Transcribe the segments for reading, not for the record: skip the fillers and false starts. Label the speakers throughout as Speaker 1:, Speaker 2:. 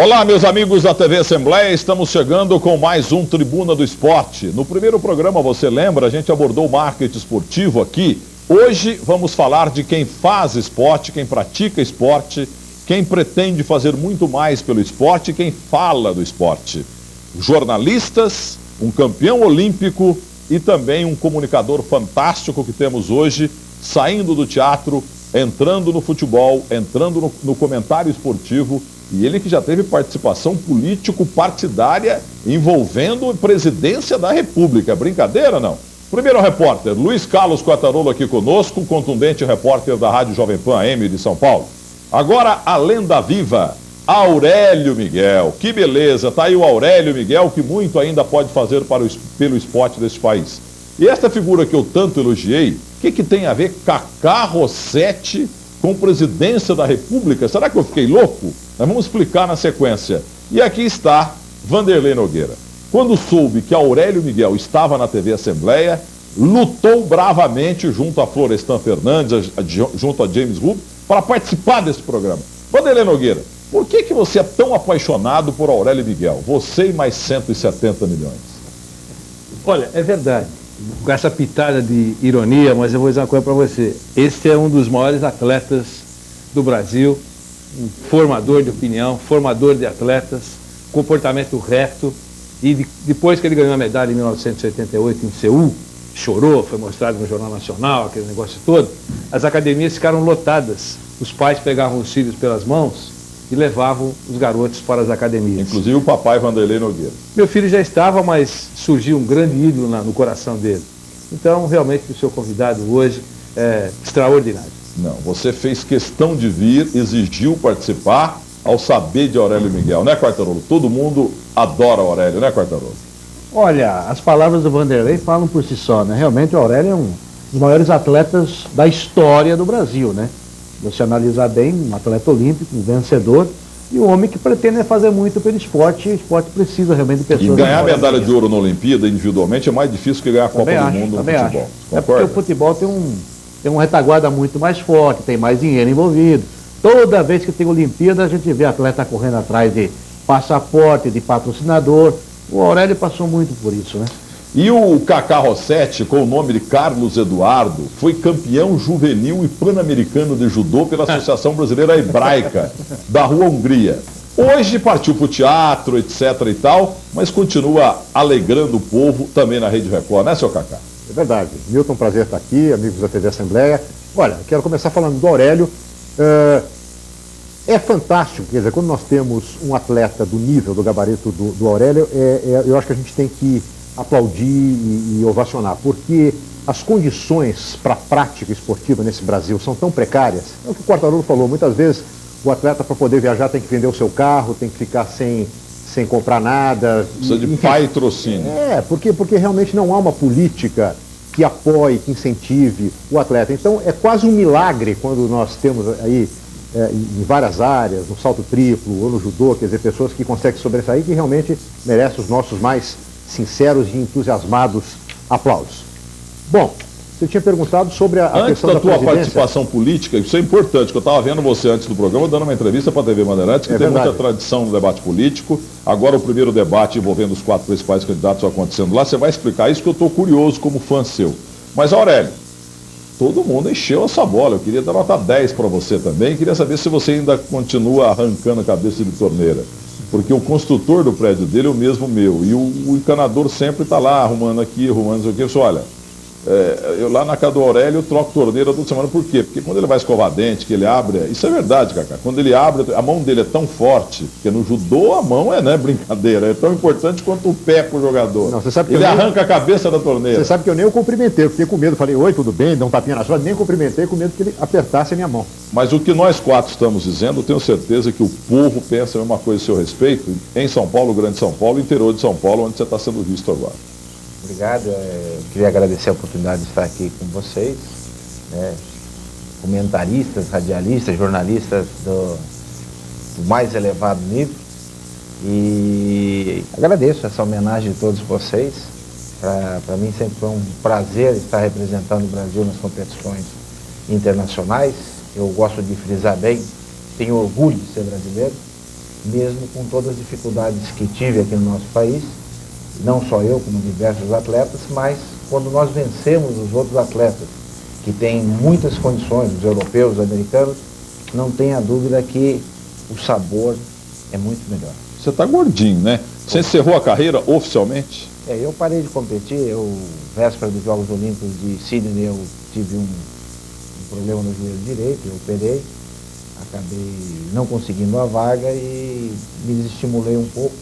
Speaker 1: Olá, meus amigos da TV Assembleia, estamos chegando com mais um Tribuna do Esporte. No primeiro programa, você lembra, a gente abordou o marketing esportivo aqui. Hoje vamos falar de quem faz esporte, quem pratica esporte, quem pretende fazer muito mais pelo esporte, quem fala do esporte. Jornalistas, um campeão olímpico e também um comunicador fantástico que temos hoje, saindo do teatro, entrando no futebol, entrando no comentário esportivo. E ele que já teve participação político-partidária envolvendo a presidência da República. Brincadeira, não? Primeiro repórter, Luiz Carlos Quartarolo aqui conosco, contundente repórter da Rádio Jovem Pan AM de São Paulo. Agora, a lenda viva, Aurélio Miguel. Que beleza, tá aí o Aurélio Miguel, que muito ainda pode fazer pelo esporte deste país. E esta figura que eu tanto elogiei, o que tem a ver Cacá Rossetti com presidência da República? Será que eu fiquei louco? Nós vamos explicar na sequência. E aqui está Vanderlei Nogueira. Quando soube que Aurélio Miguel estava na TV Assembleia, lutou bravamente junto a Florestan Fernandes, junto a James Rupp, para participar desse programa. Vanderlei Nogueira, por que você é tão apaixonado por Aurélio Miguel? Você e mais 170 milhões.
Speaker 2: Olha, é verdade. Com essa pitada de ironia, mas eu vou dizer uma coisa para você. Este é um dos maiores atletas do Brasil, um formador de opinião, formador de atletas, comportamento reto. E depois que ele ganhou a medalha em 1988 em Seul, chorou, foi mostrado no Jornal Nacional, aquele negócio todo, as academias ficaram lotadas. Os pais pegavam os filhos pelas mãos e levavam os garotos para as academias.
Speaker 1: Inclusive o papai Vanderlei Nogueira.
Speaker 2: Meu filho já estava, mas surgiu um grande ídolo no coração dele. Então, realmente, o seu convidado hoje é extraordinário.
Speaker 1: Não, você fez questão de vir, exigiu participar ao saber de Aurélio Miguel, né, Quartarolo? Todo mundo adora Aurélio, né, Quartarolo?
Speaker 3: Olha, as palavras do Vanderlei falam por si só, né? Realmente o Aurélio é um dos maiores atletas da história do Brasil, né? Você analisar bem, um atleta olímpico, um vencedor, e um homem que pretende fazer muito pelo esporte, e o esporte precisa realmente de pessoas...
Speaker 1: E ganhar medalha de ouro na Olimpíada, individualmente, é mais difícil que ganhar a Copa do Mundo no futebol.
Speaker 3: É porque o futebol tem uma retaguarda muito mais forte, tem mais dinheiro envolvido. Toda vez que tem Olimpíada, a gente vê atleta correndo atrás de passaporte, de patrocinador. O Aurélio passou muito por isso, né?
Speaker 1: E o Cacá Rossetti, com o nome de Carlos Eduardo, foi campeão juvenil e pan-americano de judô pela Associação Brasileira Hebraica, da Rua Hungria. Hoje partiu para o teatro, etc. e tal, mas continua alegrando o povo também na Rede Record, né, seu Cacá?
Speaker 4: É verdade. Milton, prazer estar aqui, amigos da TV Assembleia. Olha, quero começar falando do Aurélio. É fantástico, quer dizer, quando nós temos um atleta do nível, do gabarito do Aurélio, eu acho que a gente tem que aplaudir e ovacionar, porque as condições para a prática esportiva nesse Brasil são tão precárias. É o que o Quartarolo falou, muitas vezes o atleta, para poder viajar, tem que vender o seu carro, tem que ficar sem comprar nada.
Speaker 1: Precisa de patrocínio.
Speaker 4: Porque realmente não há uma política que apoie, que incentive o atleta. Então é quase um milagre quando nós temos aí em várias áreas, no salto triplo ou no judô, quer dizer, pessoas que conseguem sobressair, que realmente merecem os nossos mais sinceros e entusiasmados aplausos. Bom, você tinha perguntado sobre a questão da
Speaker 1: tua participação política, isso é importante, que eu estava vendo você antes do programa, dando uma entrevista para a TV Bandeirantes, que tem muita tradição no debate político. Agora o primeiro debate envolvendo os 4 principais candidatos acontecendo lá, você vai explicar isso, que eu estou curioso como fã seu. Mas, Aurélio, todo mundo encheu essa bola, eu queria dar nota 10 para você também, queria saber se você ainda continua arrancando a cabeça de torneira. Porque o construtor do prédio dele é o mesmo meu, e o encanador sempre está lá, arrumando aqui, arrumando isso aqui. Eu disse, olha, eu lá na casa do Aurélio eu troco torneira toda semana. Por quê? Porque quando ele vai escovar dente, que ele abre, isso é verdade, Cacá, quando ele abre, a mão dele é tão forte, porque no judô a mão é, né, brincadeira, é tão importante quanto o pé pro jogador.
Speaker 4: Não, você sabe que
Speaker 1: ele arranca a cabeça da torneira.
Speaker 4: Você sabe que eu nem o cumprimentei, eu fiquei com medo, falei, oi, tudo bem, dá um tapinha na sua, nem cumprimentei, com medo que ele apertasse a minha mão.
Speaker 1: Mas o que nós 4 estamos dizendo, eu tenho certeza que o povo pensa a mesma coisa a seu respeito, em São Paulo, Grande São Paulo, interior de São Paulo, onde você está sendo visto agora.
Speaker 5: Obrigado, queria agradecer a oportunidade de estar aqui com vocês, né, comentaristas, radialistas, jornalistas do mais elevado nível, e agradeço essa homenagem de todos vocês. Para mim sempre foi um prazer estar representando o Brasil nas competições internacionais. Eu gosto de frisar bem, tenho orgulho de ser brasileiro, mesmo com todas as dificuldades que tive aqui no nosso país, não só eu, como diversos atletas, mas quando nós vencemos os outros atletas, que têm muitas condições, os europeus, os americanos, não tenha dúvida que o sabor é muito melhor.
Speaker 1: Você está gordinho, né? Você encerrou a carreira oficialmente?
Speaker 5: Eu parei de competir, véspera dos Jogos Olímpicos de Sydney, eu tive um problema no joelho direito, eu operei, acabei não conseguindo a vaga e me desestimulei um pouco.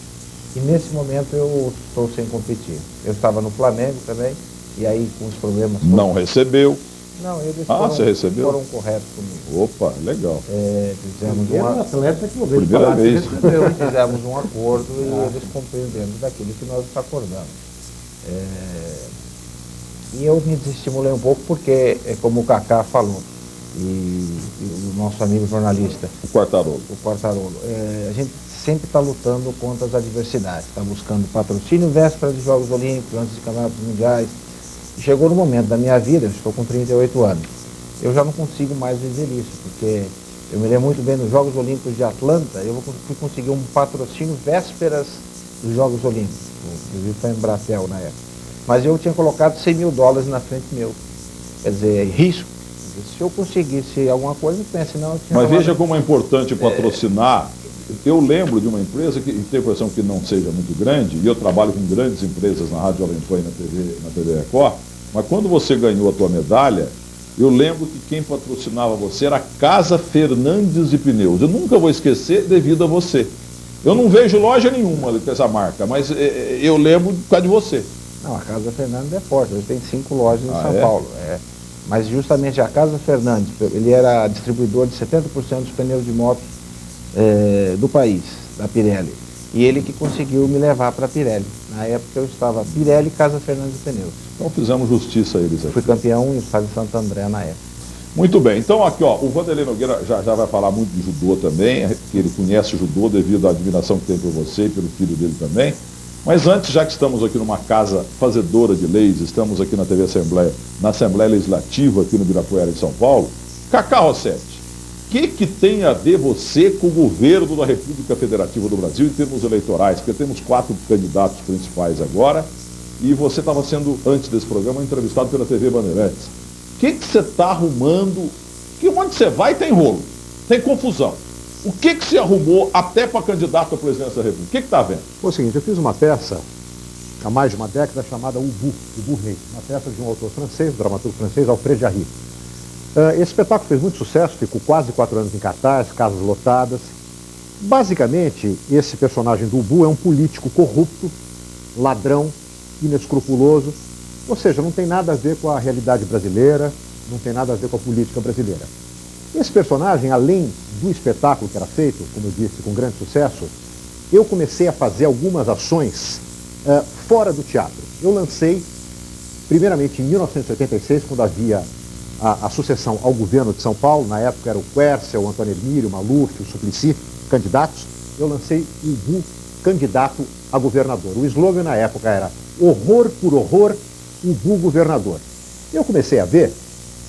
Speaker 5: E nesse momento eu estou sem competir. Eu estava no Flamengo também, e aí com os problemas...
Speaker 1: Não recebeu?
Speaker 5: Não, eles
Speaker 1: você recebeu?
Speaker 5: foram corretos comigo.
Speaker 1: Opa, legal.
Speaker 5: Fizemos
Speaker 3: Primeiro atleta que eu vejo
Speaker 1: Primeira
Speaker 3: falar que
Speaker 1: vez.
Speaker 3: recebeu.
Speaker 5: fizemos um acordo e eles cumpriram dentro daquilo que nós acordamos. E eu me desestimulei um pouco porque, como o Kaká falou, e o nosso amigo jornalista,
Speaker 1: O Quartarolo.
Speaker 5: o Quartarolo, a gente sempre está lutando contra as adversidades, está buscando patrocínio véspera dos Jogos Olímpicos, antes de campeonatos mundiais. E chegou no momento da minha vida, eu estou com 38 anos, eu já não consigo mais viver isso, porque eu me lembro muito bem nos Jogos Olímpicos de Atlanta, eu fui conseguir um patrocínio vésperas dos Jogos Olímpicos, inclusive foi em Embratel na época. Mas eu tinha colocado $100 mil na frente meu, quer dizer, risco. Se eu conseguisse alguma coisa, pense, não, eu tinha...
Speaker 1: Mas veja como é importante patrocinar. Eu lembro de uma empresa que tem a impressão que não seja muito grande, e eu trabalho com grandes empresas na Rádio Jovem Pan e na TV Record, mas quando você ganhou a tua medalha, eu lembro que quem patrocinava você era a Casa Fernandes de Pneus. Eu nunca vou esquecer devido a você. Eu não vejo loja nenhuma com essa marca, mas eu lembro por causa de você.
Speaker 5: Não, a Casa Fernandes é forte, ele tem 5 lojas em São
Speaker 1: é?
Speaker 5: Paulo. Mas justamente a Casa Fernandes, ele era distribuidor de 70% dos pneus de moto do país, da Pirelli. E ele que conseguiu me levar para a Pirelli. Na época eu estava Pirelli, Casa Fernandes de Pneus.
Speaker 1: Então fizemos justiça a eles aqui.
Speaker 5: Fui campeão em estado de Santo André na época.
Speaker 1: Muito bem, então aqui ó, o Vanderlei Nogueira já vai falar muito de judô também, que ele conhece o judô devido à admiração que tem por você e pelo filho dele também. Mas antes, já que estamos aqui numa casa fazedora de leis, estamos aqui na TV Assembleia, na Assembleia Legislativa aqui no Ibirapuera, em São Paulo, Cacá Rossetti, o que tem a ver você com o governo da República Federativa do Brasil em termos eleitorais? Porque temos 4 candidatos principais agora e você estava sendo, antes desse programa, entrevistado pela TV Bandeirantes. O que você está arrumando? Que onde você vai tem rolo, tem confusão. O que você arrumou até para candidato à presidência da República? O que está vendo?
Speaker 4: Foi o seguinte, eu fiz uma peça há mais de uma década chamada Ubu Rei, uma peça de um autor francês, dramaturgo francês, Alfred Jarry. Esse espetáculo fez muito sucesso, ficou quase 4 anos em cartaz, casas lotadas. Basicamente, esse personagem do Ubu é um político corrupto, ladrão, inescrupuloso, ou seja, não tem nada a ver com a realidade brasileira, não tem nada a ver com a política brasileira. Esse personagem, além do espetáculo que era feito, como eu disse, com grande sucesso, eu comecei a fazer algumas ações fora do teatro. Eu lancei, primeiramente em 1986, quando havia a sucessão ao governo de São Paulo, na época era o Quercia, o Antônio Hermílio, o Maluf, o Suplicy, candidatos, eu lancei o Ubu candidato a governador. O slogan na época era horror por horror, Ubu governador. Eu comecei a ver,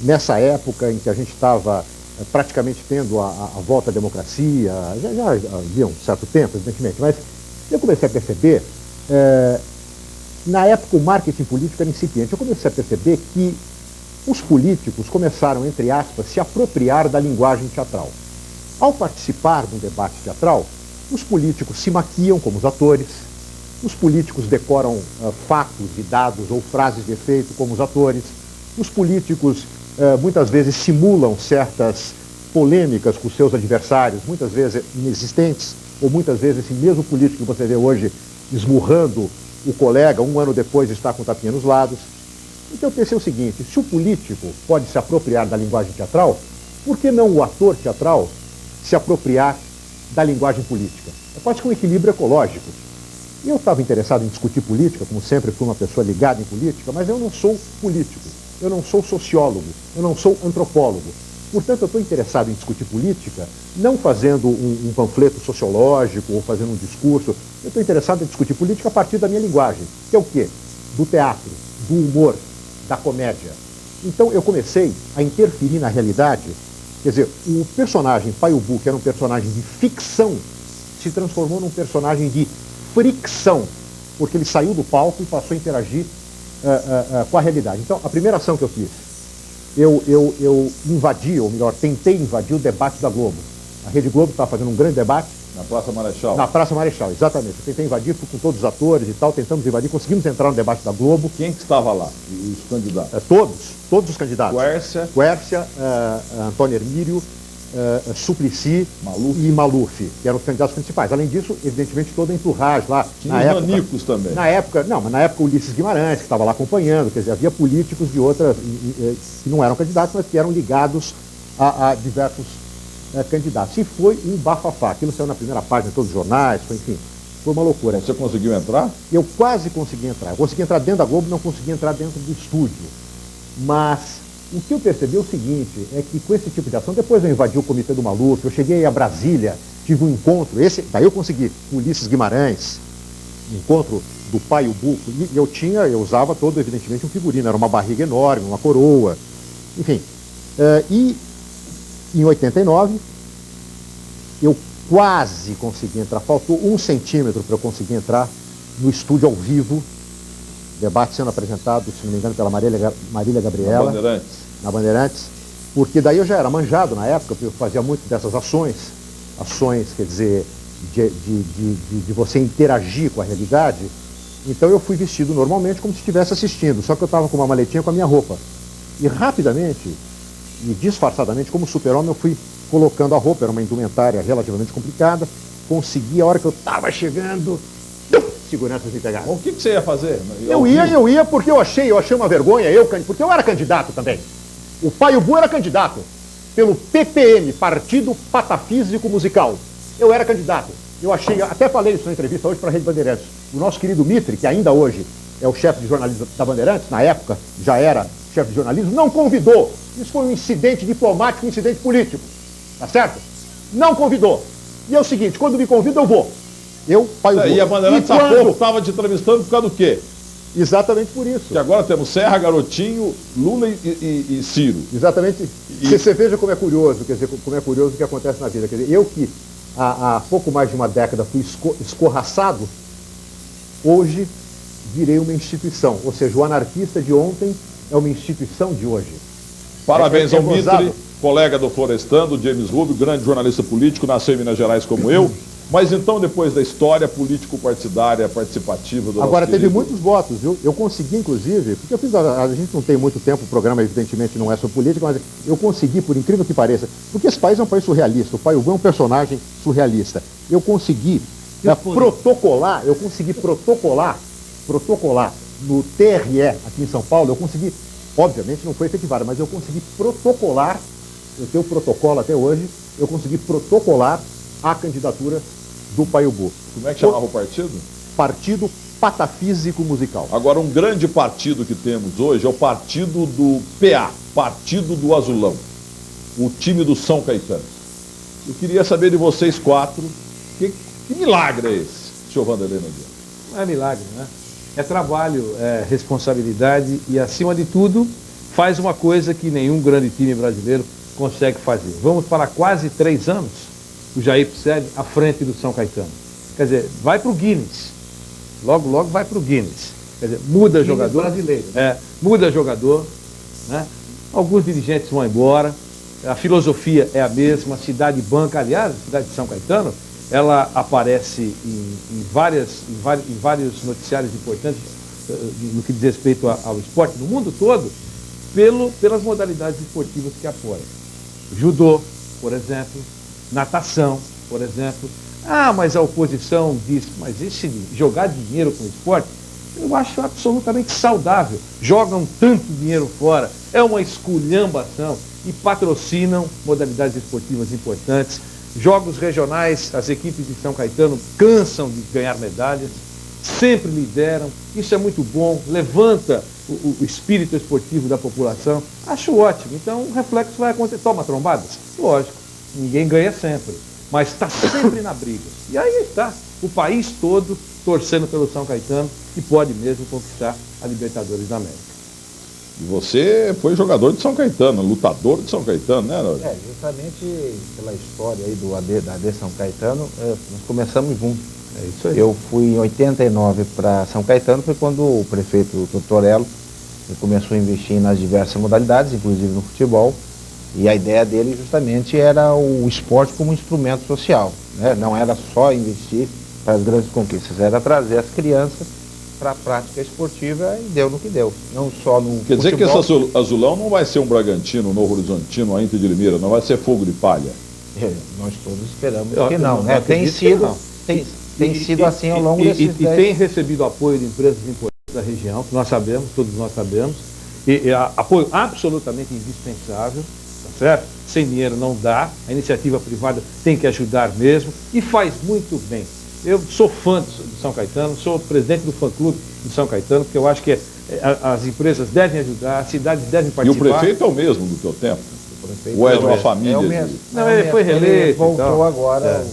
Speaker 4: nessa época em que a gente estava praticamente tendo a volta à democracia, já havia um certo tempo, evidentemente, mas eu comecei a perceber, na época o marketing político era incipiente, eu comecei a perceber que os políticos começaram, entre aspas, se apropriar da linguagem teatral. Ao participar de um debate teatral, os políticos se maquiam como os atores, os políticos decoram fatos e dados ou frases de efeito como os atores, os políticos muitas vezes simulam certas polêmicas com seus adversários, muitas vezes inexistentes, ou muitas vezes esse mesmo político que você vê hoje esmurrando o colega, um ano depois está com tapinha nos lados. Então eu pensei o seguinte, se o político pode se apropriar da linguagem teatral, por que não o ator teatral se apropriar da linguagem política? É quase que um equilíbrio ecológico. E eu estava interessado em discutir política, como sempre fui uma pessoa ligada em política, mas eu não sou político, eu não sou sociólogo, eu não sou antropólogo. Portanto, eu estou interessado em discutir política, não fazendo um panfleto sociológico ou fazendo um discurso. Eu estou interessado em discutir política a partir da minha linguagem, que é o quê? Do teatro, do humor, da comédia. Então, eu comecei a interferir na realidade. Quer dizer, o personagem Pai Ubu, que era um personagem de ficção, se transformou num personagem de fricção, porque ele saiu do palco e passou a interagir com a realidade. Então, a primeira ação que eu fiz, eu invadi, ou melhor, tentei invadir o debate da Globo. A Rede Globo estava fazendo um grande debate.
Speaker 1: Na Praça Marechal?
Speaker 4: Na Praça Marechal, exatamente. Eu tentei invadir, fui com todos os atores e tal, tentamos invadir, conseguimos entrar no debate da Globo.
Speaker 1: Quem que estava lá? Os candidatos?
Speaker 4: Todos os candidatos. Quércia, Antônio Hermílio, Suplicy e Maluf, que eram os candidatos principais. Além disso, evidentemente, toda a entourage lá.
Speaker 1: Tinha os nanicos também.
Speaker 4: Na época Ulisses Guimarães, que estava lá acompanhando, quer dizer, havia políticos de outras, que não eram candidatos, mas que eram ligados a diversos candidatos. E foi um bafafá. Aquilo saiu na primeira página de todos os jornais, enfim, foi uma loucura.
Speaker 1: Você conseguiu entrar?
Speaker 4: Eu quase consegui entrar. Eu consegui entrar dentro da Globo, não consegui entrar dentro do estúdio. Mas o que eu percebi é o seguinte, é que com esse tipo de ação, depois eu invadi o comitê do Maluf, eu cheguei a Brasília, tive um encontro, daí eu consegui, com Ulisses Guimarães, um encontro do pai Ubu, e eu usava todo, evidentemente, um figurino, era uma barriga enorme, uma coroa, enfim. E em 89, eu quase consegui entrar, faltou 1 centímetro para eu conseguir entrar no estúdio ao vivo, debate sendo apresentado, se não me engano, pela Marília Gabriela. Na Bandeirantes. Porque daí eu já era manjado na época, porque eu fazia muito dessas ações, quer dizer, de você interagir com a realidade. Então eu fui vestido normalmente como se estivesse assistindo, só que eu estava com uma maletinha com a minha roupa. E rapidamente, e disfarçadamente, como super-homem, eu fui colocando a roupa, era uma indumentária relativamente complicada, consegui, a hora que eu estava chegando, seguranças me pegaram.
Speaker 1: O que você ia fazer?
Speaker 4: Eu ia porque eu achei uma vergonha, porque eu era candidato também. O pai Ubu era candidato pelo PPM, Partido Patafísico Musical. Eu era candidato. Eu achei, até falei isso na entrevista hoje para a Rede Bandeirantes. O nosso querido Mitre, que ainda hoje é o chefe de jornalismo da Bandeirantes, na época já era chefe de jornalismo, não convidou. Isso foi um incidente diplomático, um incidente político. Tá certo? Não convidou. E é o seguinte, quando me convida eu vou. Pai Ubu.
Speaker 1: E a Bandeirantes há pouco estava te entrevistando por causa do quê?
Speaker 4: Exatamente por isso.
Speaker 1: Que agora temos Serra, Garotinho, Lula e Ciro.
Speaker 4: Exatamente. Você veja como é curioso, quer dizer, como é curioso o que acontece na vida. Quer dizer, eu que há pouco mais de uma década fui escorraçado, hoje virei uma instituição. Ou seja, o anarquista de ontem é uma instituição de hoje.
Speaker 1: Parabéns ao Mitre, colega do Florestan, do James Rubio, grande jornalista político, nasceu em Minas Gerais como eu. Mas então, depois da história político-partidária participativa do
Speaker 4: Agora,
Speaker 1: nosso
Speaker 4: teve
Speaker 1: querido...
Speaker 4: muitos votos, viu? Eu consegui, inclusive, porque a gente não tem muito tempo, o programa evidentemente não é sobre política, mas eu consegui, por incrível que pareça, porque esse país é um país surrealista, o pai Ubu é um personagem surrealista. Eu consegui protocolar no TRE aqui em São Paulo, eu consegui, obviamente não foi efetivado, mas eu consegui protocolar, eu tenho o protocolo até hoje, eu consegui protocolar a candidatura do pai Ubu.
Speaker 1: Como é que chamava o partido?
Speaker 4: Partido Patafísico Musical.
Speaker 1: Agora, um grande partido que temos hoje é o partido do PA, Partido do Azulão, o time do São Caetano. Eu queria saber de vocês quatro, que milagre é esse, senhor Vanderlei Nogueira?
Speaker 2: Não é milagre, né? É trabalho, é responsabilidade e, acima de tudo, faz uma coisa que nenhum grande time brasileiro consegue fazer. Vamos para quase 3 anos, o Jair Pisselli à frente do São Caetano. Quer dizer, vai para o Guinness. Logo vai para o Guinness. Quer dizer, muda jogador.
Speaker 3: Brasileiro.
Speaker 2: Muda jogador, né? Alguns dirigentes vão embora, a filosofia é a mesma, a cidade banca, aliás, a cidade de São Caetano, ela aparece em vários noticiários importantes no que diz respeito ao esporte no mundo todo, pelas modalidades esportivas que apoiam. Judô, por exemplo, natação, por exemplo. Mas a oposição diz, mas esse jogar dinheiro com o esporte, eu acho absolutamente saudável. Jogam tanto dinheiro fora, é uma esculhambação e patrocinam modalidades esportivas importantes. Jogos regionais, as equipes de São Caetano cansam de ganhar medalhas, sempre lideram, isso é muito bom, levanta o espírito esportivo da população. Acho ótimo, então o reflexo vai acontecer. Toma trombadas? Lógico, ninguém ganha sempre, mas está sempre na briga. E aí está, o país todo torcendo pelo São Caetano, que pode mesmo conquistar a Libertadores da América.
Speaker 1: E você foi jogador de São Caetano, lutador de São Caetano, né, Aurélio?
Speaker 5: Justamente pela história aí da AD São Caetano, nós começamos juntos.
Speaker 2: É isso aí.
Speaker 5: Eu fui em 89 para São Caetano, foi quando o prefeito Tortorello começou a investir nas diversas modalidades, inclusive no futebol, e a ideia dele justamente era o esporte como instrumento social, né? Não era só investir para as grandes conquistas, era trazer as crianças para a prática esportiva e deu no que deu. Não só no
Speaker 1: Quer dizer que
Speaker 5: futebol,
Speaker 1: esse azulão não vai ser um Bragantino, um Novo Horizontino, a Inter de Limeira, não vai ser fogo de palha.
Speaker 5: nós todos esperamos
Speaker 2: Eu
Speaker 5: que não, né?
Speaker 2: acredito
Speaker 5: Tem
Speaker 2: que
Speaker 5: sido,
Speaker 2: não.
Speaker 5: tem sido assim ao longo desses
Speaker 2: E tem recebido apoio de empresas importantes da região, que nós sabemos, todos nós sabemos, e apoio absolutamente indispensável, tá certo? Sem dinheiro não dá, a iniciativa privada tem que ajudar mesmo, e faz muito bem. Eu sou fã de São Caetano, sou presidente do fã-clube de São Caetano, porque eu acho que as empresas devem ajudar, as cidades devem
Speaker 1: E o
Speaker 5: participar.
Speaker 1: prefeito é o mesmo do teu tempo?
Speaker 5: prefeito
Speaker 1: Ou é de uma
Speaker 5: o
Speaker 1: família
Speaker 5: mesmo.
Speaker 2: Não, ele foi reeleito
Speaker 5: Ele
Speaker 2: e
Speaker 5: voltou
Speaker 2: tal.
Speaker 5: agora,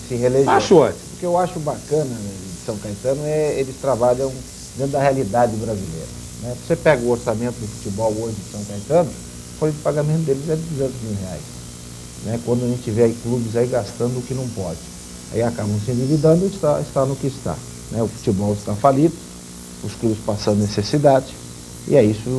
Speaker 5: se reelegeu.
Speaker 2: Acho ótimo.
Speaker 5: O que eu acho bacana, né, de São Caetano é eles trabalham dentro da realidade brasileira, né? Você pega o orçamento do futebol hoje de São Caetano, a folha de pagamento deles é de R$200 mil, né? Quando a gente vê aí clubes aí gastando o que não pode, aí acabam se endividando e está no que está, né? O futebol está falido, os clubes passando necessidade, e é isso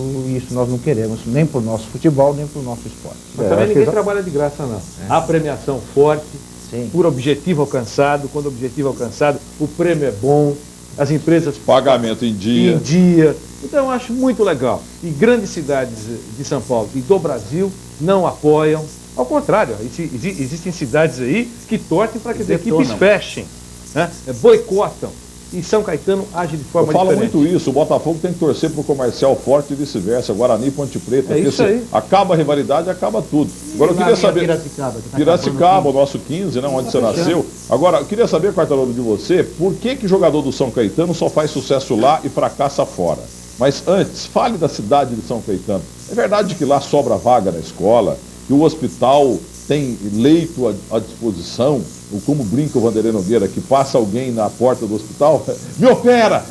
Speaker 5: nós não queremos, nem para o nosso futebol, nem para o nosso esporte.
Speaker 2: Mas também ninguém trabalha de graça, não. Há premiação forte,
Speaker 5: Sim.
Speaker 2: por objetivo alcançado. Quando o objetivo é alcançado, o prêmio é bom, as empresas
Speaker 1: Pagamento em dia.
Speaker 2: em dia. Então eu acho muito legal. E grandes cidades de São Paulo e do Brasil não apoiam. Ao contrário, existem cidades aí que torcem para que as equipes fechem, né? Boicotam. E São Caetano age de
Speaker 1: Eu
Speaker 2: forma
Speaker 1: falo
Speaker 2: diferente.
Speaker 1: muito isso, o Botafogo tem que torcer para o comercial forte e vice-versa, Guarani e Ponte Preta,
Speaker 2: É
Speaker 1: porque
Speaker 2: isso aí.
Speaker 1: acaba a rivalidade, acaba tudo. Agora eu queria saber. Piracicaba, o nosso 15, né, onde você nasceu. Agora, eu queria saber, Quartarolo, de você, por que jogador do São Caetano só faz sucesso lá e fracassa fora? Mas antes, fale da cidade de São Caetano. É verdade que lá sobra vaga na escola, que o hospital tem leito à disposição, ou como brinca o Vanderlei Nogueira, que passa alguém na porta do hospital, me opera,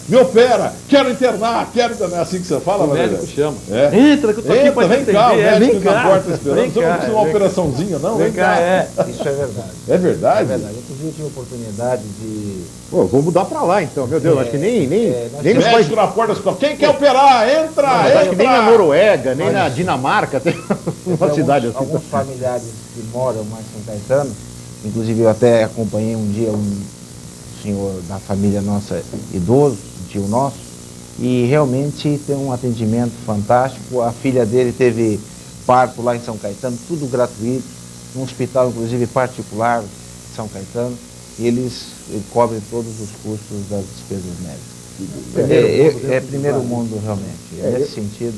Speaker 1: quero internar, é assim que você fala,
Speaker 2: O
Speaker 1: Vanderlei?
Speaker 2: médico chama.
Speaker 1: É.
Speaker 2: Entra, que eu tô aqui para te
Speaker 1: vem cá, o
Speaker 2: atender.
Speaker 1: médico
Speaker 2: Vem
Speaker 1: na
Speaker 2: cá,
Speaker 1: porta esperando,
Speaker 2: vem
Speaker 1: você não
Speaker 2: cá,
Speaker 1: precisa de uma
Speaker 2: vem cá.
Speaker 1: operaçãozinha, não?
Speaker 2: Vem cá,
Speaker 5: Isso é verdade.
Speaker 1: É verdade?
Speaker 5: É verdade. Inclusive eu tive a oportunidade de...
Speaker 4: Pô, vou mudar pra lá então, meu Deus, acho que nem nos
Speaker 1: Médico
Speaker 4: países.
Speaker 1: na porta do hospital, quem quer operar? Entra,
Speaker 4: Acho que nem na
Speaker 1: entra!
Speaker 4: Noruega, nem na Dinamarca tem uma cidade assim.
Speaker 5: Alguns familiares que moram mais em São Caetano, inclusive eu até acompanhei um dia um senhor da família nossa idoso, um tio nosso, e realmente tem um atendimento fantástico. A filha dele teve parto lá em São Caetano, tudo gratuito, num hospital inclusive particular de São Caetano, e eles cobrem todos os custos das despesas médicas. É primeiro mundo realmente, nesse sentido.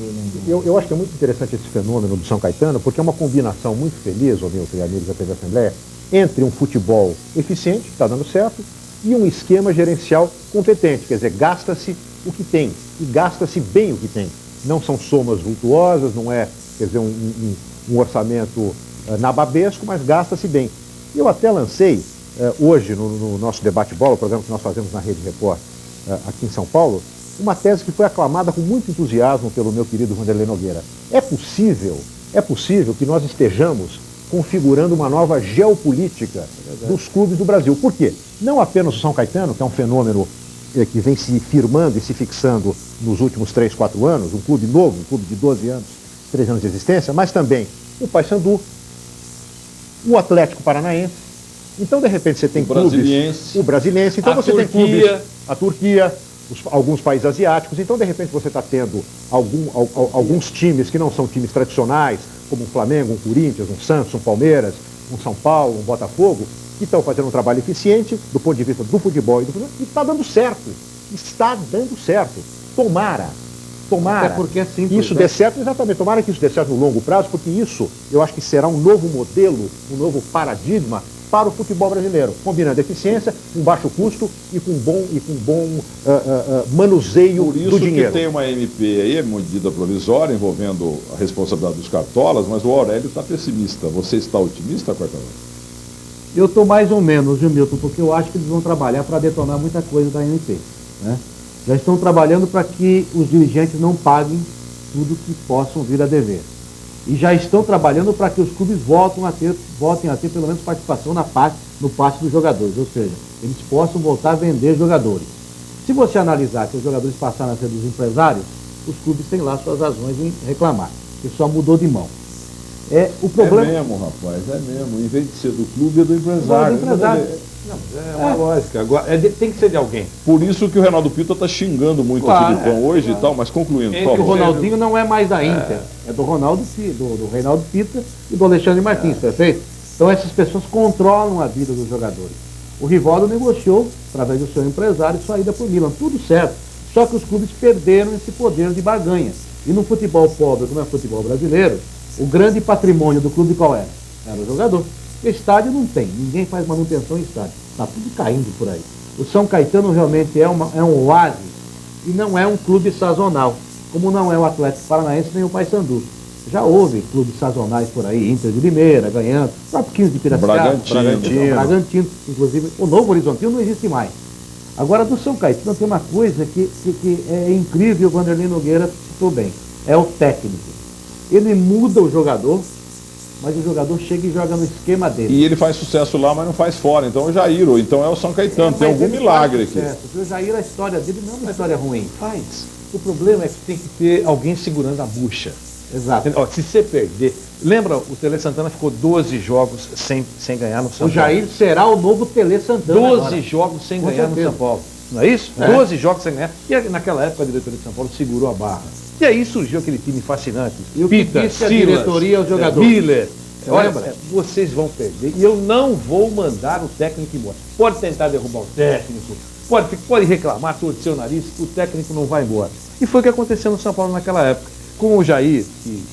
Speaker 4: Eu acho que é muito interessante esse fenômeno do São Caetano, porque é uma combinação muito feliz, ô Milton e amigos da TV Assembleia, entre um futebol eficiente, que está dando certo, e um esquema gerencial competente, quer dizer, gasta-se o que tem, e gasta-se bem o que tem. Não são somas vultuosas, não é, quer dizer, um orçamento nababesco, mas gasta-se bem. Eu até lancei, hoje, no nosso debate bola, o programa que nós fazemos na Rede Record, aqui em São Paulo, uma tese que foi aclamada com muito entusiasmo pelo meu querido Vanderlei Nogueira. É possível que nós estejamos configurando uma nova geopolítica dos clubes do Brasil. Por quê? Não apenas o São Caetano, que é um fenômeno que vem se firmando e se fixando nos últimos 3, 4 anos, um clube novo, um clube de 12 anos, 13 anos de existência, mas também o Paysandu, o Atlético Paranaense. Então, de repente, você tem clubes... O Brasiliense. Então, você tem clubes... A Turquia, alguns países asiáticos. Então, de repente, você está tendo alguns times que não são times tradicionais, como um Flamengo, um Corinthians, um Santos, um Palmeiras, um São Paulo, um Botafogo, que estão fazendo um trabalho eficiente do ponto de vista do futebol e do futebol, e está dando certo. Está dando certo. Tomara.
Speaker 3: Até porque é simples,
Speaker 4: que isso dê certo, exatamente, tomara que isso dê certo no longo prazo, porque isso eu acho que será um novo modelo, um novo paradigma para o futebol brasileiro, combinando eficiência, com baixo custo e com bom manuseio
Speaker 1: Por isso
Speaker 4: do dinheiro.
Speaker 1: que tem uma MP aí, medida provisória, envolvendo a responsabilidade dos cartolas, mas o Aurélio está pessimista. Você está otimista, Quartarolo?
Speaker 3: Eu estou mais ou menos, viu, Milton, porque eu acho que eles vão trabalhar para detonar muita coisa da MP, né? Já estão trabalhando para que os dirigentes não paguem tudo que possam vir a dever. E já estão trabalhando para que os clubes voltem a ter pelo menos participação no passe dos jogadores, ou seja, eles possam voltar a vender jogadores. Se você analisar que os jogadores passaram a ser dos empresários, os clubes têm lá suas razões em reclamar, que só mudou de mão. O problema...
Speaker 1: É mesmo, rapaz, é mesmo. Em vez de ser do clube, é do empresário.
Speaker 3: É do empresário.
Speaker 2: Não, mas é uma lógica. Agora, tem que ser de alguém.
Speaker 1: Por isso que o Reinaldo Pita está xingando muito
Speaker 3: Claro,
Speaker 1: o Filipão hoje e tal, mas concluindo, por
Speaker 3: O
Speaker 1: favor.
Speaker 3: Ronaldinho não é mais da Inter, é do do Reinaldo Pita e do Alexandre Martins, perfeito? Então essas pessoas controlam a vida dos jogadores. O Rivaldo negociou, através do seu empresário, saída para o Milan, tudo certo. Só que os clubes perderam esse poder de barganha. E no futebol pobre, como é o futebol brasileiro, o grande patrimônio do clube qual era? Era o jogador. Estádio não tem, ninguém faz manutenção em estádio. Está tudo caindo por aí. O São Caetano realmente é um oásis e não é um clube sazonal, como não é o Atlético Paranaense nem o Paysandu. Já houve clubes sazonais por aí, Inter de Limeira, ganhando, o próprio 15 de Piracicaba, Bragantino, inclusive o Novo Horizontino não existe mais. Agora, do São Caetano tem uma coisa que é incrível, o Vanderlei Nogueira citou bem, é o técnico. Ele muda o jogador, mas o jogador chega e joga no esquema dele.
Speaker 1: E ele faz sucesso lá, mas não faz fora. Então é o Jair, ou então é o São Caetano. Tem algum milagre aqui.
Speaker 3: O Jair, a história dele não é uma história ruim.
Speaker 2: Faz. O problema é que tem que ter alguém segurando a bucha.
Speaker 3: Exato.
Speaker 2: Ó, se você perder... Lembra, o Tele Santana ficou 12 jogos sem ganhar no São Paulo.
Speaker 3: O Jair será o novo Tele Santana
Speaker 2: 12
Speaker 3: agora.
Speaker 2: jogos sem
Speaker 3: Com
Speaker 2: ganhar
Speaker 3: certeza.
Speaker 2: no São Paulo. Não é isso? 12 jogos sem ganhar. E naquela época a diretoria de São Paulo segurou a barra. E aí surgiu aquele time fascinante.
Speaker 3: E o que disse a diretoria aos jogadores?
Speaker 2: Miller.
Speaker 3: Você
Speaker 2: Olha,
Speaker 3: lembra?
Speaker 2: vocês vão perder e eu não vou mandar o técnico embora. Pode tentar derrubar o técnico, pode reclamar, torcer o nariz, o técnico não vai embora. E foi o que aconteceu no São Paulo naquela época. Com o Jair, que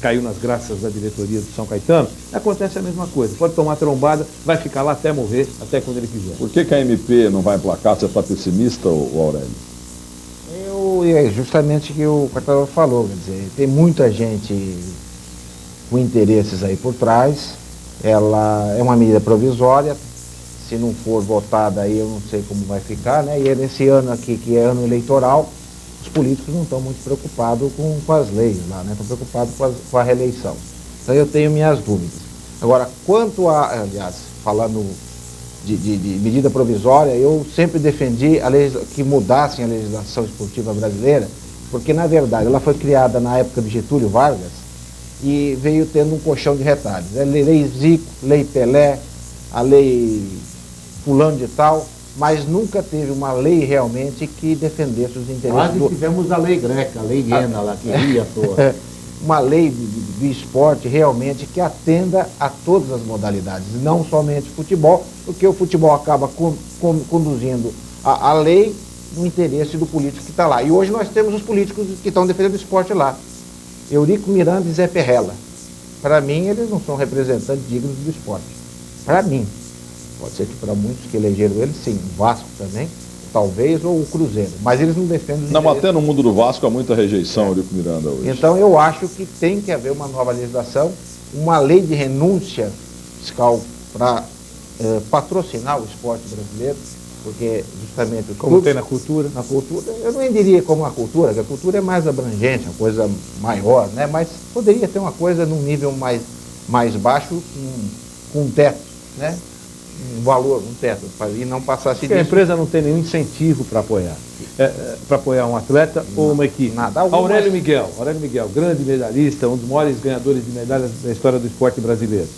Speaker 2: caiu nas graças da diretoria do São Caetano, acontece a mesma coisa. Pode tomar trombada, vai ficar lá até morrer, até quando ele quiser.
Speaker 1: Por que a MP não vai emplacar? Você está pessimista, ou Aurélio?
Speaker 5: É justamente o que o Quartarolo falou, quer dizer, tem muita gente com interesses aí por trás, ela é uma medida provisória, se não for votada aí eu não sei como vai ficar, né? E é nesse ano aqui, que é ano eleitoral, os políticos não estão muito preocupados com as leis lá, né? Estão preocupados com a reeleição. Então eu tenho minhas dúvidas. Agora, quanto a, aliás, falando de medida provisória, eu sempre defendi que mudassem a legislação esportiva brasileira, porque na verdade ela foi criada na época de Getúlio Vargas e veio tendo um colchão de retalhos. É lei Zico, lei Pelé, a lei fulano de tal, mas nunca teve uma lei realmente que defendesse os interesses
Speaker 3: Quase tivemos a lei greca, a lei Iena lá, que ria à toa.
Speaker 5: Uma lei do esporte realmente que atenda a todas as modalidades, não somente futebol, porque o futebol acaba conduzindo a lei no interesse do político que está lá. E hoje nós temos os políticos que estão defendendo o esporte lá. Eurico Miranda e Zé Perrella. Para mim, eles não são representantes dignos do esporte. Para mim. Pode ser que para muitos que elegeram eles, sim, o Vasco também, talvez, ou o Cruzeiro. Mas eles não defendem os
Speaker 1: Não,
Speaker 5: interesses.
Speaker 1: até no mundo do Vasco há muita rejeição, Eurico Miranda, hoje.
Speaker 5: Então eu acho que tem que haver uma nova legislação, uma lei de renúncia fiscal para patrocinar o esporte brasileiro, porque justamente...
Speaker 2: Como tem na cultura.
Speaker 5: Na cultura, eu não diria como a cultura, que a cultura é mais abrangente, uma coisa maior, né? Mas poderia ter uma coisa num nível mais baixo, com um teto, né? Um valor, um teto, e não passasse
Speaker 2: Porque a empresa não tem nenhum incentivo para apoiar. Para apoiar um atleta ou uma equipe.
Speaker 5: Nada.
Speaker 2: Aurélio Miguel, grande medalhista, um dos maiores ganhadores de medalhas da história do esporte brasileiro.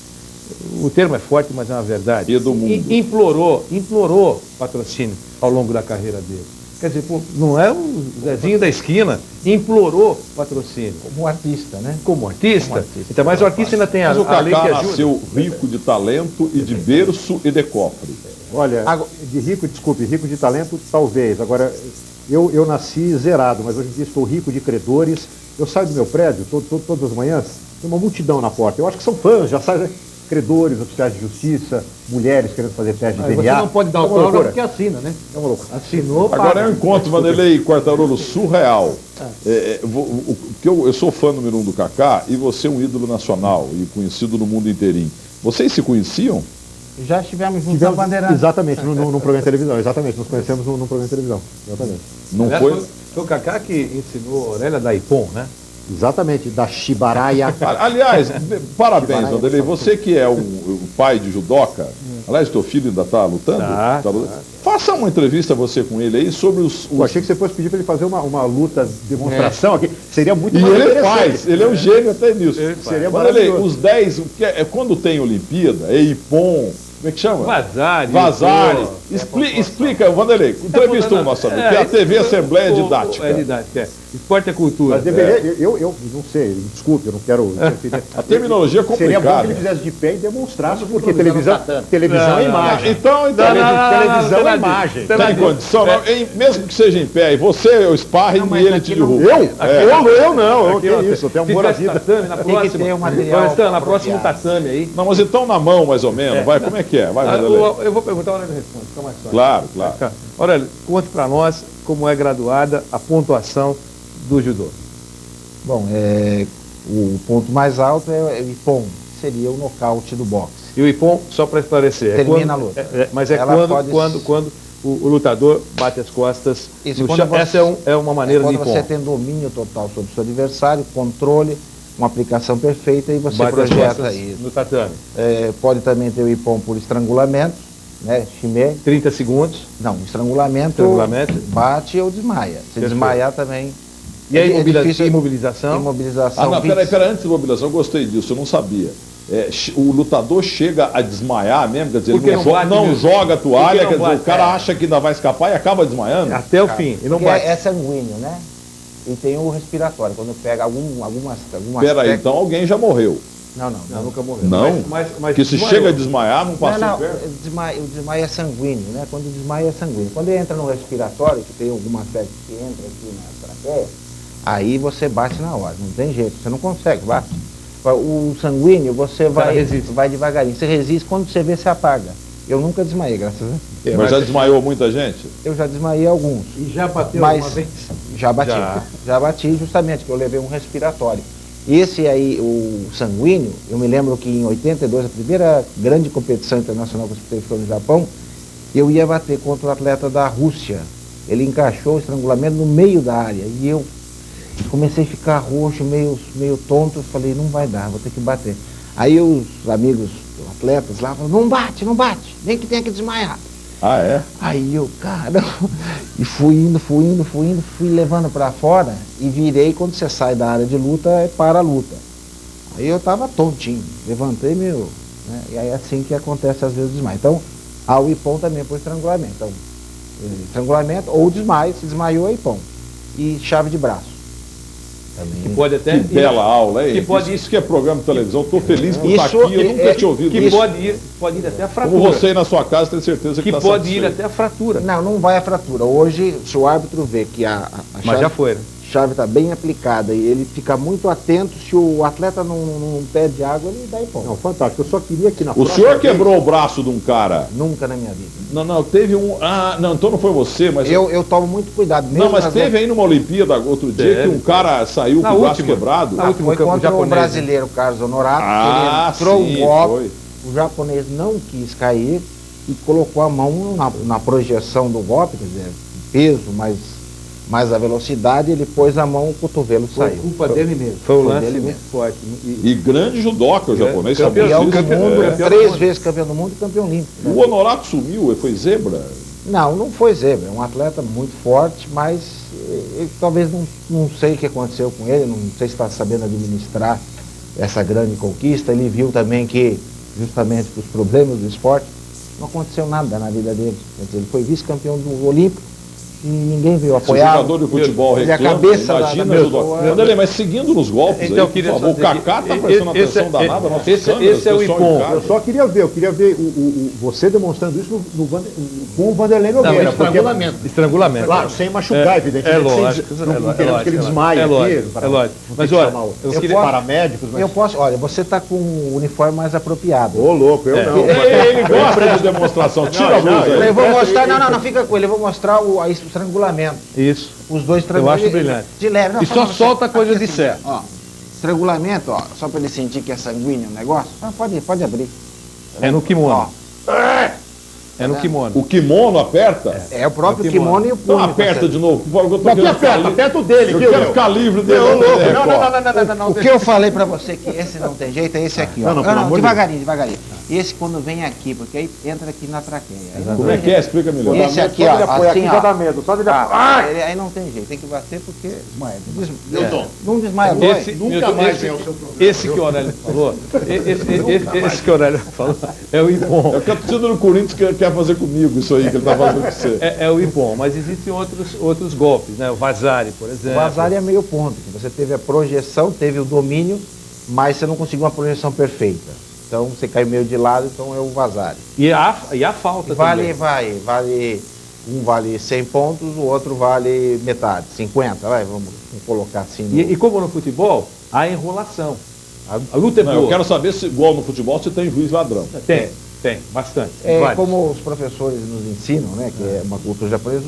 Speaker 2: O termo é forte, mas é uma verdade.
Speaker 1: E do mundo.
Speaker 2: Implorou patrocínio ao longo da carreira dele. Quer dizer, pô, não é o Zezinho da esquina, implorou patrocínio.
Speaker 5: Como artista, né?
Speaker 2: Como artista. Então, mas o artista ainda tem a
Speaker 1: Mas o
Speaker 2: lei que
Speaker 1: Kaká
Speaker 2: ajuda.
Speaker 1: nasceu rico de talento e de berço e de cofre.
Speaker 4: Olha, rico de talento, talvez. Agora, eu nasci zerado, mas hoje em dia estou rico de credores. Eu saio do meu prédio todas as manhãs, tem uma multidão na porta. Eu acho que são fãs, já saem credores, oficiais de justiça, mulheres querendo fazer teste de
Speaker 3: Aí
Speaker 4: DNA.
Speaker 3: você não pode dar
Speaker 4: É uma
Speaker 3: autógrafo
Speaker 4: loucura.
Speaker 3: porque assina, né?
Speaker 4: É uma loucura.
Speaker 3: Assinou,
Speaker 1: Agora
Speaker 3: paga.
Speaker 1: é um encontro, Vanderlei Quartarolo, surreal. Porque eu sou fã número 1 do Kaká e você é um ídolo nacional e conhecido no mundo inteirinho. Vocês se conheciam?
Speaker 5: Já estivemos juntos na Bandeirante.
Speaker 4: Exatamente, num programa de televisão. Exatamente, nos conhecemos num programa de televisão. Exatamente.
Speaker 1: Não
Speaker 2: Aliás,
Speaker 1: foi?
Speaker 2: Foi o Kaká que ensinou a Aurélia da Ipom, né?
Speaker 4: Exatamente, da Shibaraia.
Speaker 1: Aliás, parabéns, Vanderlei. Você que é o pai de judoca, aliás, teu filho ainda está lutando?
Speaker 2: Tá.
Speaker 1: Faça uma entrevista você com ele aí sobre os...
Speaker 4: Eu achei que você fosse pedir para ele fazer uma luta, demonstração aqui. Seria muito
Speaker 1: E
Speaker 4: mais
Speaker 1: ele
Speaker 4: interessante.
Speaker 1: faz, ele é um gênio até nisso.
Speaker 4: Seria
Speaker 1: Vanderlei,
Speaker 4: maravilhoso.
Speaker 1: os 10, quando tem Olimpíada, Eipom, como é que chama?
Speaker 2: Vazari.
Speaker 1: Explica, Vanderlei, entrevista o nosso amigo, que é a TV Assembleia Didática.
Speaker 2: É didática, é. Esporte é cultura.
Speaker 4: Mas deveria, eu não sei, desculpe, eu não quero...
Speaker 1: A terminologia é
Speaker 4: Seria bom que
Speaker 1: complicada.
Speaker 4: ele fizesse de pé e demonstrasse, porque televisão é imagem.
Speaker 1: Então,
Speaker 4: Televisão é imagem.
Speaker 1: tem condição, não? Mesmo que seja em pé, e você o sparring e ele te derruba.
Speaker 4: Eu não, que isso, eu tenho amor à vida.
Speaker 2: Tatame, na
Speaker 5: Tem que
Speaker 2: próxima.
Speaker 5: ter um material
Speaker 2: Na próxima
Speaker 5: apropriado.
Speaker 2: tatame aí.
Speaker 1: Não, mas então na mão, mais ou menos, vai, como é que é? Vai, Vanderlei.
Speaker 2: Eu vou perguntar, o Aurélio responde, fica mais fácil.
Speaker 1: Claro.
Speaker 2: Aurélio, conte para nós como é graduada a pontuação do judô.
Speaker 5: Bom, o ponto mais alto é o Ippon, que seria o nocaute do boxe.
Speaker 2: E o Ippon, só para esclarecer,
Speaker 5: Termina a luta.
Speaker 2: Mas é
Speaker 5: Ela
Speaker 2: quando o lutador bate as costas
Speaker 5: Isso,
Speaker 2: no
Speaker 5: quando
Speaker 2: chão.
Speaker 5: você-
Speaker 2: Essa é uma maneira de
Speaker 5: Quando você
Speaker 2: Ippon.
Speaker 5: tem domínio total sobre o seu adversário, controle, uma aplicação perfeita e você
Speaker 2: Bate as
Speaker 5: projeta
Speaker 2: costas
Speaker 5: isso.
Speaker 2: no tatame.
Speaker 5: Pode também ter o Ippon por estrangulamento, né? Shime.
Speaker 2: 30 segundos.
Speaker 5: Não, estrangulamento,
Speaker 2: Estrangulamento.
Speaker 5: bate ou desmaia. Se
Speaker 2: Perfeito.
Speaker 5: desmaiar também.
Speaker 2: E a
Speaker 5: difícil-
Speaker 2: imobilização?
Speaker 5: Imobilização.
Speaker 1: Não,
Speaker 5: 20.
Speaker 1: peraí, antes da mobilização, eu gostei disso, eu não sabia. O lutador chega a desmaiar mesmo, quer dizer,
Speaker 2: Porque
Speaker 1: ele
Speaker 2: não bate
Speaker 1: não
Speaker 2: mesmo.
Speaker 1: joga a toalha,
Speaker 2: Porque não
Speaker 1: quer dizer,
Speaker 2: bate,
Speaker 1: o cara acha que ainda vai escapar e acaba desmaiando.
Speaker 2: Até o fim. E não
Speaker 5: Porque
Speaker 2: bate.
Speaker 5: é sanguíneo, né? E tem o respiratório. Quando pega algumas
Speaker 1: Peraí,
Speaker 5: técnicas-
Speaker 1: então alguém já morreu.
Speaker 5: Não, nunca morreu.
Speaker 1: Não?
Speaker 2: Mas
Speaker 1: Que se
Speaker 2: desmaiou.
Speaker 1: chega a desmaiar, não passou
Speaker 5: Não,
Speaker 1: perto.
Speaker 5: o desmaio é sanguíneo, né? Quando desmaia é sanguíneo. Quando entra no respiratório, que tem algumas técnicas que entra aqui na traqueia, aí você bate na hora, não tem jeito, você não consegue, bate. O sanguíneo, você
Speaker 2: cara resiste.
Speaker 5: vai devagarinho, você resiste, quando você vê, você apaga. Eu nunca desmaiei, graças a Deus.
Speaker 1: Mas já desmaiou muita gente?
Speaker 5: Eu já desmaiei alguns.
Speaker 3: E já bateu
Speaker 5: Mas
Speaker 3: alguma vez?
Speaker 5: já bati.
Speaker 2: Já.
Speaker 5: Já bati justamente, que eu levei um respiratório. Esse aí, o sanguíneo, eu me lembro que em 82, a primeira grande competição internacional que eu disputei foi no Japão, eu ia bater contra o atleta da Rússia. Ele encaixou o estrangulamento no meio da área e eu comecei a ficar roxo, meio tonto, falei, não vai dar, vou ter que bater. Aí os amigos atletas lá falaram, não bate, nem que tenha que desmaiar.
Speaker 1: Ah, é?
Speaker 5: Aí eu, cara, e fui indo, fui levando pra fora e virei, quando você sai da área de luta, é para a luta. Aí eu tava tontinho, levantei meu, né? E aí é assim que acontece às vezes desmaio. Então, há o Ippon também por estrangulamento. Então, estrangulamento ou desmaio, se desmaiou é Ippon. E chave de braço.
Speaker 2: Que pode até
Speaker 1: Que bela aula, hein?
Speaker 2: que pode-
Speaker 1: Isso que é programa de televisão, estou feliz por estar
Speaker 5: Isso
Speaker 1: aqui, eu nunca
Speaker 5: é-
Speaker 1: tinha ouvido
Speaker 2: que
Speaker 1: isso.
Speaker 2: pode ir até a fratura.
Speaker 1: Como você aí na sua casa tem certeza que
Speaker 2: Que
Speaker 1: está
Speaker 2: pode ir
Speaker 1: satisfeito.
Speaker 2: até a fratura.
Speaker 5: Não vai a fratura. Hoje, se o árbitro vê que a
Speaker 2: Mas já foi, né?
Speaker 5: chave está bem aplicada e ele fica muito atento, se o atleta não pede água, ele dá Ippon.
Speaker 4: Não, fantástico. Eu só queria que na
Speaker 1: O
Speaker 4: próxima
Speaker 1: senhor
Speaker 4: vez-
Speaker 1: quebrou o braço de um cara.
Speaker 5: Nunca na minha vida.
Speaker 1: Não, teve um. Ah, não, então não foi você, mas.
Speaker 5: Eu tomo muito cuidado. Mesmo
Speaker 1: Não, mas
Speaker 5: nas
Speaker 1: teve aí numa Olimpíada outro dia
Speaker 2: Teve.
Speaker 1: que um cara saiu
Speaker 2: Na
Speaker 1: com o braço
Speaker 2: última.
Speaker 1: quebrado.
Speaker 2: Na última.
Speaker 5: Foi
Speaker 2: campo
Speaker 5: contra
Speaker 2: japonês,
Speaker 5: o brasileiro Carlos Honorato,
Speaker 1: Ah,
Speaker 5: que ele entrou
Speaker 1: sim,
Speaker 5: um golpe,
Speaker 1: foi.
Speaker 5: o japonês não quis cair e colocou a mão na projeção do golpe, quer dizer, peso, mais a velocidade, ele pôs a mão, o cotovelo
Speaker 3: Foi
Speaker 5: saiu.
Speaker 3: culpa dele mesmo.
Speaker 2: Foi um
Speaker 5: Foi
Speaker 2: lance
Speaker 5: dele
Speaker 2: muito
Speaker 5: mesmo.
Speaker 2: forte.
Speaker 1: E grande judoca, o japonês,
Speaker 2: Campeão
Speaker 1: sabia
Speaker 5: Campeão
Speaker 1: disso.
Speaker 5: do mundo,
Speaker 2: campeão do
Speaker 5: 3
Speaker 2: mundo.
Speaker 5: vezes campeão do mundo e campeão olímpico. né?
Speaker 1: O Honorato sumiu, foi zebra.
Speaker 5: Não foi zebra, é um atleta muito forte, mas ele talvez não sei o que aconteceu com ele, não sei se está sabendo administrar essa grande conquista. Ele viu também que, justamente por os problemas do esporte, não aconteceu nada na vida dele. Quer dizer, ele foi vice-campeão do Olímpico e ninguém veio
Speaker 1: Se o
Speaker 5: apoiar.
Speaker 1: jogador de futebol
Speaker 5: Ele é a
Speaker 1: reclama,
Speaker 5: cabeça da
Speaker 1: imagina
Speaker 5: pessoa.
Speaker 1: judoca. Vanderlei, mas seguindo nos golpes
Speaker 2: Então, eu
Speaker 1: aí, por
Speaker 2: queria
Speaker 1: favor,
Speaker 2: só
Speaker 1: o
Speaker 2: dizer
Speaker 1: Kaká
Speaker 2: que
Speaker 1: está prestando
Speaker 2: esse
Speaker 1: atenção
Speaker 2: é-
Speaker 1: danada, nossas
Speaker 2: esse-
Speaker 1: câmeras,
Speaker 2: esse é o
Speaker 1: pessoal em
Speaker 2: Ippon.
Speaker 1: casa.
Speaker 4: Eu só queria ver você demonstrando isso com o Vanderlei Nogueira.
Speaker 3: Não, é
Speaker 4: porque-
Speaker 3: estrangulamento.
Speaker 2: Estrangulamento.
Speaker 4: Claro, sem machucar, evidentemente.
Speaker 2: lógico.
Speaker 4: Não queremos que ele desmaie
Speaker 2: é
Speaker 4: aqui.
Speaker 2: lógico,
Speaker 4: para-
Speaker 2: é lógico.
Speaker 4: não
Speaker 2: Mas
Speaker 4: tem que
Speaker 2: olha,
Speaker 4: chamar
Speaker 2: eu
Speaker 4: os
Speaker 2: queria-
Speaker 4: paramédicos, mas...
Speaker 5: Eu posso, olha, você está com o uniforme mais apropriado.
Speaker 4: Ô, louco, eu não.
Speaker 1: Ele gosta de demonstração. Tira a blusa aí.
Speaker 5: Eu vou mostrar, não, fica com ele, eu vou mostrar o estrangulamento.
Speaker 2: Isso.
Speaker 5: Os dois
Speaker 2: Eu acho
Speaker 5: estrangulamentos.
Speaker 2: brilhante.
Speaker 5: De leve, não,
Speaker 2: E só
Speaker 5: você-
Speaker 2: solta quando eu
Speaker 5: aqui,
Speaker 2: disser.
Speaker 5: assim, ó, estrangulamento, ó, só para ele sentir que é sanguíneo o negócio. Ah, pode abrir.
Speaker 2: É no kimono. É no kimono.
Speaker 1: O kimono aperta?
Speaker 5: É o próprio
Speaker 2: É o kimono.
Speaker 5: kimono e o
Speaker 1: Então
Speaker 5: punho.
Speaker 1: aperta de novo. Eu tô
Speaker 4: Aqui
Speaker 1: querendo
Speaker 4: aperta,
Speaker 1: ficar
Speaker 4: aperta o dele.
Speaker 1: Eu
Speaker 4: aqui,
Speaker 1: quero
Speaker 4: meu.
Speaker 1: ficar livre dele.
Speaker 5: Não. O que eu falei pra você que esse não tem jeito é esse aqui, ó.
Speaker 4: Não, pelo amor de
Speaker 5: Devagarinho. Esse quando vem aqui, porque aí entra aqui na traqueia. Aí não
Speaker 1: Como
Speaker 5: tem
Speaker 1: é que é? Explica melhor.
Speaker 5: Esse aqui, ó,
Speaker 4: Só de apoio
Speaker 5: assim,
Speaker 4: aqui
Speaker 5: ó.
Speaker 4: já dá medo. Só de
Speaker 5: Aí não tem jeito, tem que bater porque desmaia. Não desmaia,
Speaker 2: Esse,
Speaker 5: dói.
Speaker 2: Milton, esse que o Aurélio falou, esse que o Aurélio falou, é o
Speaker 1: É
Speaker 2: Ipom.
Speaker 1: o que a torcida do Corinthians quer fazer comigo, isso aí que ele tá fazendo com você.
Speaker 2: É o Ipom, mas existem outros golpes, né? O Vazari, por
Speaker 5: O
Speaker 2: exemplo.
Speaker 5: vazar é meio ponto, que você teve a projeção, teve o domínio, mas você não conseguiu uma projeção perfeita. Então você caiu meio de lado, então é o vazar.
Speaker 2: E a falta também.
Speaker 5: Um vale 100 pontos, o outro vale metade, 50, vamos colocar assim.
Speaker 2: E como no futebol, há enrolação. A luta é
Speaker 1: Não,
Speaker 2: boa.
Speaker 1: eu quero saber se, igual no futebol, se tem juiz ladrão.
Speaker 2: Tem, bastante.
Speaker 5: É
Speaker 2: vários.
Speaker 5: como os professores nos ensinam, né, que é uma cultura japonesa,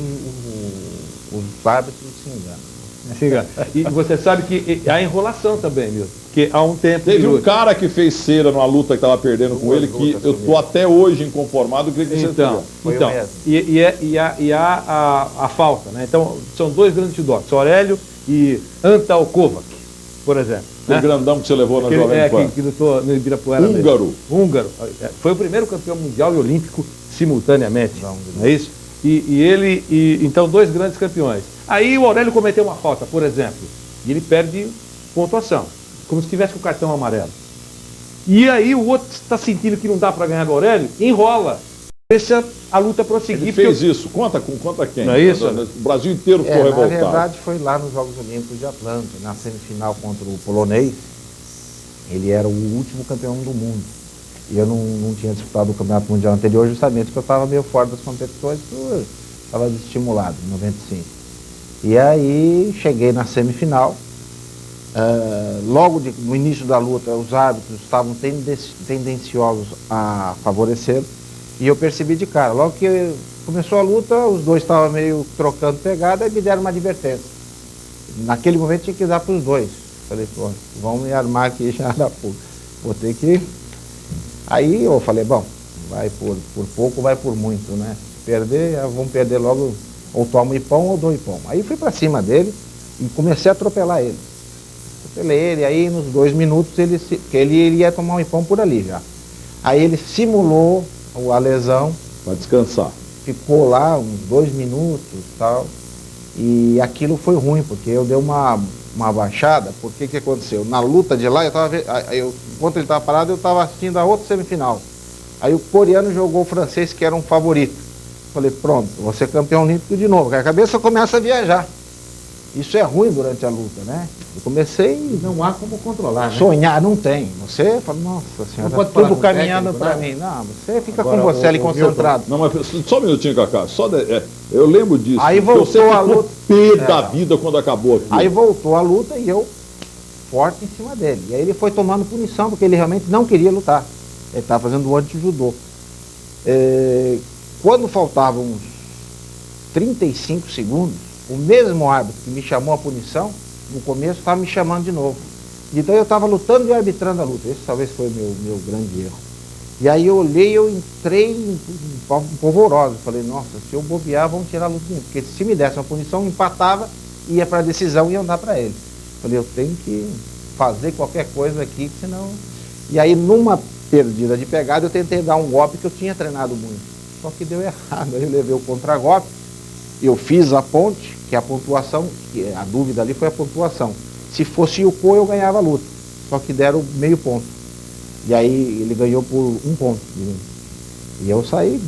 Speaker 5: os árbitros se enganam.
Speaker 2: Siga. E você sabe que há enrolação também, Milton. Porque há um tempo
Speaker 1: Teve
Speaker 2: de
Speaker 1: um
Speaker 2: luta.
Speaker 1: cara que fez cera numa luta que estava perdendo com ele, que eu tô até hoje inconformado, queria que você
Speaker 2: Então,
Speaker 5: Foi
Speaker 2: então
Speaker 5: o mesmo.
Speaker 2: e há a falta, né? Então, são dois grandes judokas, Aurélio e Antal Kovac, por exemplo.
Speaker 1: o grandão que você levou na Jovem Pan.
Speaker 2: Que lutou no Ibirapuera. Húngaro. Foi o primeiro campeão mundial e olímpico simultaneamente, não é isso? Então, dois grandes campeões. Aí o Aurélio cometeu uma falta, por exemplo, e ele perde pontuação, como se tivesse com o cartão amarelo. E aí o outro está sentindo que não dá para ganhar do Aurélio, enrola. Deixa a luta prosseguir.
Speaker 1: Ele fez isso. Conta quem?
Speaker 2: Não é isso?
Speaker 1: O Brasil inteiro ficou
Speaker 5: Na
Speaker 1: revoltado.
Speaker 5: verdade foi lá nos Jogos Olímpicos de Atlanta, na semifinal contra o polonês. Ele era o último campeão do mundo. E eu não tinha disputado o Campeonato Mundial anterior, justamente porque eu estava meio fora das competições, estava desestimulado em 95. E aí cheguei na semifinal. Logo no início da luta, os árbitros estavam tendenciosos a favorecer. E eu percebi de cara, logo que começou a luta, os dois estavam meio trocando pegada e me deram uma advertência. Naquele momento tinha que dar para os dois. Falei, pô, vamos me armar aqui já da pouco. Vou ter que... Aí eu falei, bom, vai por pouco, vai por muito, né? Perder, vamos perder logo, ou tomo ipom ou dou ipom. Aí fui para cima dele e comecei a atropelar ele. Atropelei ele, aí nos 2 minutos ele ia tomar um ipom por ali já. Aí ele simulou a lesão,
Speaker 1: Vai descansar.
Speaker 5: ficou lá uns 2 minutos e tal, e aquilo foi ruim, porque eu dei uma baixada, porque que aconteceu? Na luta de lá, enquanto ele estava parado, eu estava assistindo a outra semifinal. Aí o coreano jogou o francês, que era um favorito. Falei, pronto, vou ser campeão olímpico de novo, porque a cabeça começa a viajar. Isso é ruim durante a luta, né? Eu comecei
Speaker 3: Não há como controlar, né?
Speaker 5: sonhar, não tem. Você fala, nossa senhora,
Speaker 3: pode
Speaker 5: tá
Speaker 3: falar
Speaker 5: tudo
Speaker 3: com o
Speaker 5: caminhando
Speaker 3: técnico,
Speaker 5: para
Speaker 3: né?
Speaker 5: mim. Não, você fica
Speaker 3: Agora,
Speaker 5: com você ali
Speaker 3: o
Speaker 5: concentrado.
Speaker 1: Não, mas só um minutinho, Cacá. Eu lembro disso.
Speaker 5: Aí
Speaker 1: porque você
Speaker 5: voltou a
Speaker 1: ficou
Speaker 5: luta.
Speaker 1: pé da vida quando acabou aqui.
Speaker 5: Aí voltou a luta e eu forte em cima dele. E aí ele foi tomando punição, porque ele realmente não queria lutar. Ele estava fazendo o anti-judô. Quando faltavam uns 35 segundos, o mesmo árbitro que me chamou a punição, no começo estava me chamando de novo. Então eu estava lutando e arbitrando a luta. Esse talvez foi o meu grande erro. E aí eu olhei, eu entrei em polvorosa. Falei, nossa, se eu bobear, vão tirar a luta de mim. Porque se me desse uma punição, empatava, ia para a decisão e ia andar para ele. Falei, eu tenho que fazer qualquer coisa aqui, senão... E aí, numa perdida de pegada, eu tentei dar um golpe que eu tinha treinado muito. Só que deu errado. Aí eu levei o contragolpe, eu fiz a ponte, que é a pontuação, que a dúvida ali foi a pontuação. Se fosse Yuko, eu ganhava a luta. Só que deram meio ponto. E aí ele ganhou por 1 ponto. E eu saí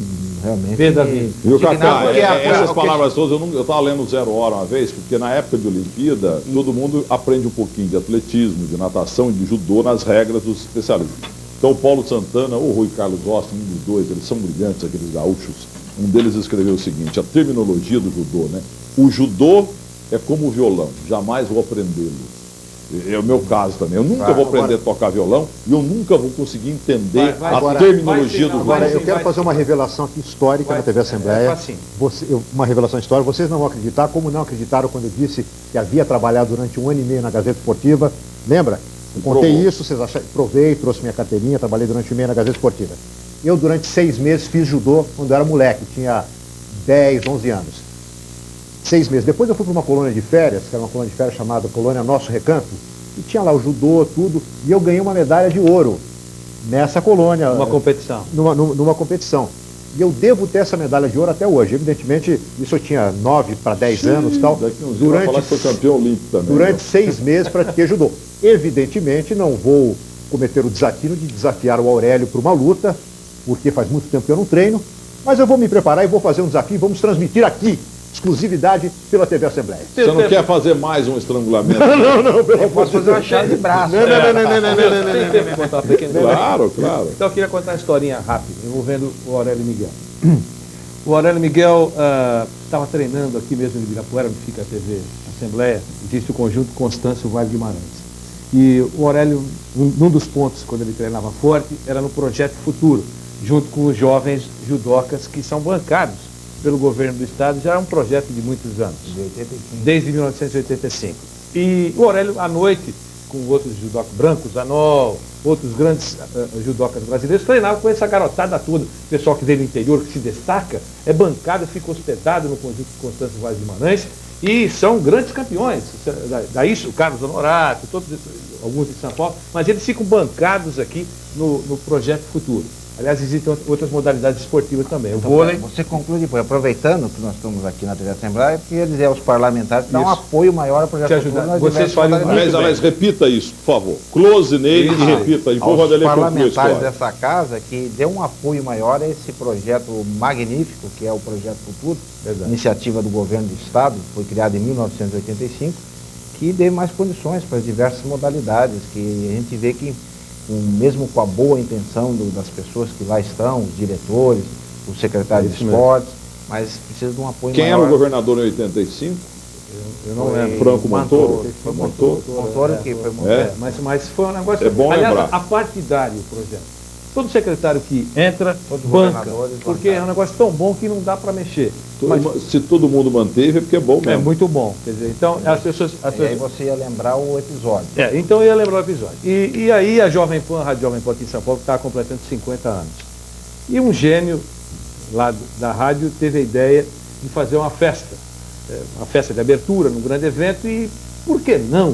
Speaker 5: realmente...
Speaker 2: Vê, Davi.
Speaker 1: Viu, Cacá?
Speaker 5: porque
Speaker 1: Essas
Speaker 5: porque-
Speaker 1: palavras todas, eu estava lendo 0 Hora uma vez, porque na época de Olimpíada, todo mundo aprende um pouquinho de atletismo, de natação e de judô nas regras dos especialistas. Então o Paulo Santana ou o Rui Carlos Osta, um dos dois, eles são brilhantes, aqueles gaúchos. Um deles escreveu o seguinte, a terminologia do judô, né? O judô é como o violão, jamais vou aprendê-lo. É o meu caso também. Eu nunca vou aprender a tocar violão e eu nunca vou conseguir entender a terminologia do
Speaker 4: Agora,
Speaker 1: violão.
Speaker 4: eu quero fazer uma revelação aqui histórica na TV Assembleia.
Speaker 2: facinho.
Speaker 4: Uma revelação histórica. Vocês não vão acreditar, como não acreditaram quando eu disse que havia trabalhado durante 1 ano e meio na Gazeta Esportiva. Lembra? Eu contei
Speaker 1: Provou.
Speaker 4: isso, vocês acharam, provei, trouxe minha carteirinha, trabalhei durante 1 ano e meio na Gazeta Esportiva. Eu, durante 6 meses, fiz judô quando eu era moleque, tinha 10, 11 anos. 6 meses. Depois eu fui para uma colônia de férias, que era uma colônia de férias chamada Colônia Nosso Recanto, e tinha lá o judô, tudo, e eu ganhei uma medalha de ouro nessa colônia.
Speaker 2: Uma competição.
Speaker 4: Numa competição. E eu devo ter essa medalha de ouro até hoje. Evidentemente, isso eu tinha 9 para 10 anos e tal.
Speaker 1: Daqui uns dias vai falar que foi campeão olímpico também.
Speaker 4: Durante 6 meses pratiquei judô. Evidentemente, não vou cometer o desatino de desafiar o Aurélio para uma luta, porque faz muito tempo que eu não treino, mas eu vou me preparar e vou fazer um desafio, vamos transmitir aqui, exclusividade pela TV Assembleia.
Speaker 1: Você não quer fazer mais um estrangulamento?
Speaker 4: Não, pelo
Speaker 5: Eu
Speaker 4: amor
Speaker 5: posso
Speaker 4: de
Speaker 5: fazer uma
Speaker 4: Deus.
Speaker 5: chave de braço.
Speaker 2: Tem tempo de contar uma pequena história?
Speaker 1: Claro, claro.
Speaker 2: Então eu queria contar uma historinha rápida, envolvendo o Aurélio Miguel. O Aurélio Miguel estava treinando aqui mesmo em Ibirapuera, onde fica a TV Assembleia, existe o conjunto Constâncio Vale Guimarães. E o Aurélio, num dos pontos, quando ele treinava forte, era no Projeto Futuro, junto com os jovens judocas que são bancados pelo governo do estado, já é um projeto de muitos anos, desde 1985. E o Aurélio, à noite, com outros judocas brancos, Zanol, outros grandes judocas brasileiros, treinava com essa garotada toda. O pessoal que veio do interior, que se destaca, é bancado, fica hospedado no conjunto Constâncio Vale Guimarães, e são grandes campeões. Daí o Carlos Honorato, alguns de São Paulo, mas eles ficam bancados aqui no Projeto Futuro. Aliás, existem outras modalidades esportivas também. O vôlei.
Speaker 5: Você conclui depois, aproveitando que nós estamos aqui na TV Assembleia, eu queria dizer aos parlamentares que dá um apoio maior ao projeto Futuro.
Speaker 2: Vocês falam
Speaker 1: Aliás, repita isso, por favor. Close nele e repita. Depois o
Speaker 5: aos
Speaker 1: Vanderlei conclui a
Speaker 5: parlamentares
Speaker 1: história.
Speaker 5: dessa casa que dê um apoio maior a esse projeto magnífico, que é o Projeto Futuro, iniciativa do governo do estado, foi criado em 1985, que dê mais condições para as diversas modalidades, que a gente vê que mesmo com a boa intenção das pessoas que lá estão, os diretores, os secretários de esportes, mas precisa de um apoio
Speaker 1: Quem
Speaker 5: maior.
Speaker 1: era o governador em 85?
Speaker 2: Eu não lembro.
Speaker 1: Franco Montoro?
Speaker 2: Foi
Speaker 5: Montoro que foi Montoro.
Speaker 2: Mas foi um negócio...
Speaker 1: É bom
Speaker 2: aliás,
Speaker 1: lembrar.
Speaker 2: apartidário o projeto. Todo secretário que entra,
Speaker 5: Todos os
Speaker 2: banca,
Speaker 5: governadores
Speaker 2: porque é um negócio tão bom que não dá para mexer. Mas
Speaker 1: Se todo mundo manteve, é porque é bom
Speaker 2: é
Speaker 1: mesmo.
Speaker 2: muito bom. Quer dizer, então, as pessoas...
Speaker 5: E aí você ia lembrar o episódio.
Speaker 2: Então eu ia lembrar o episódio. E aí a Jovem Pan, a Rádio Jovem Pan aqui em São Paulo, estava completando 50 anos. E um gênio lá da rádio teve a ideia de fazer uma festa de abertura, num grande evento, e por que não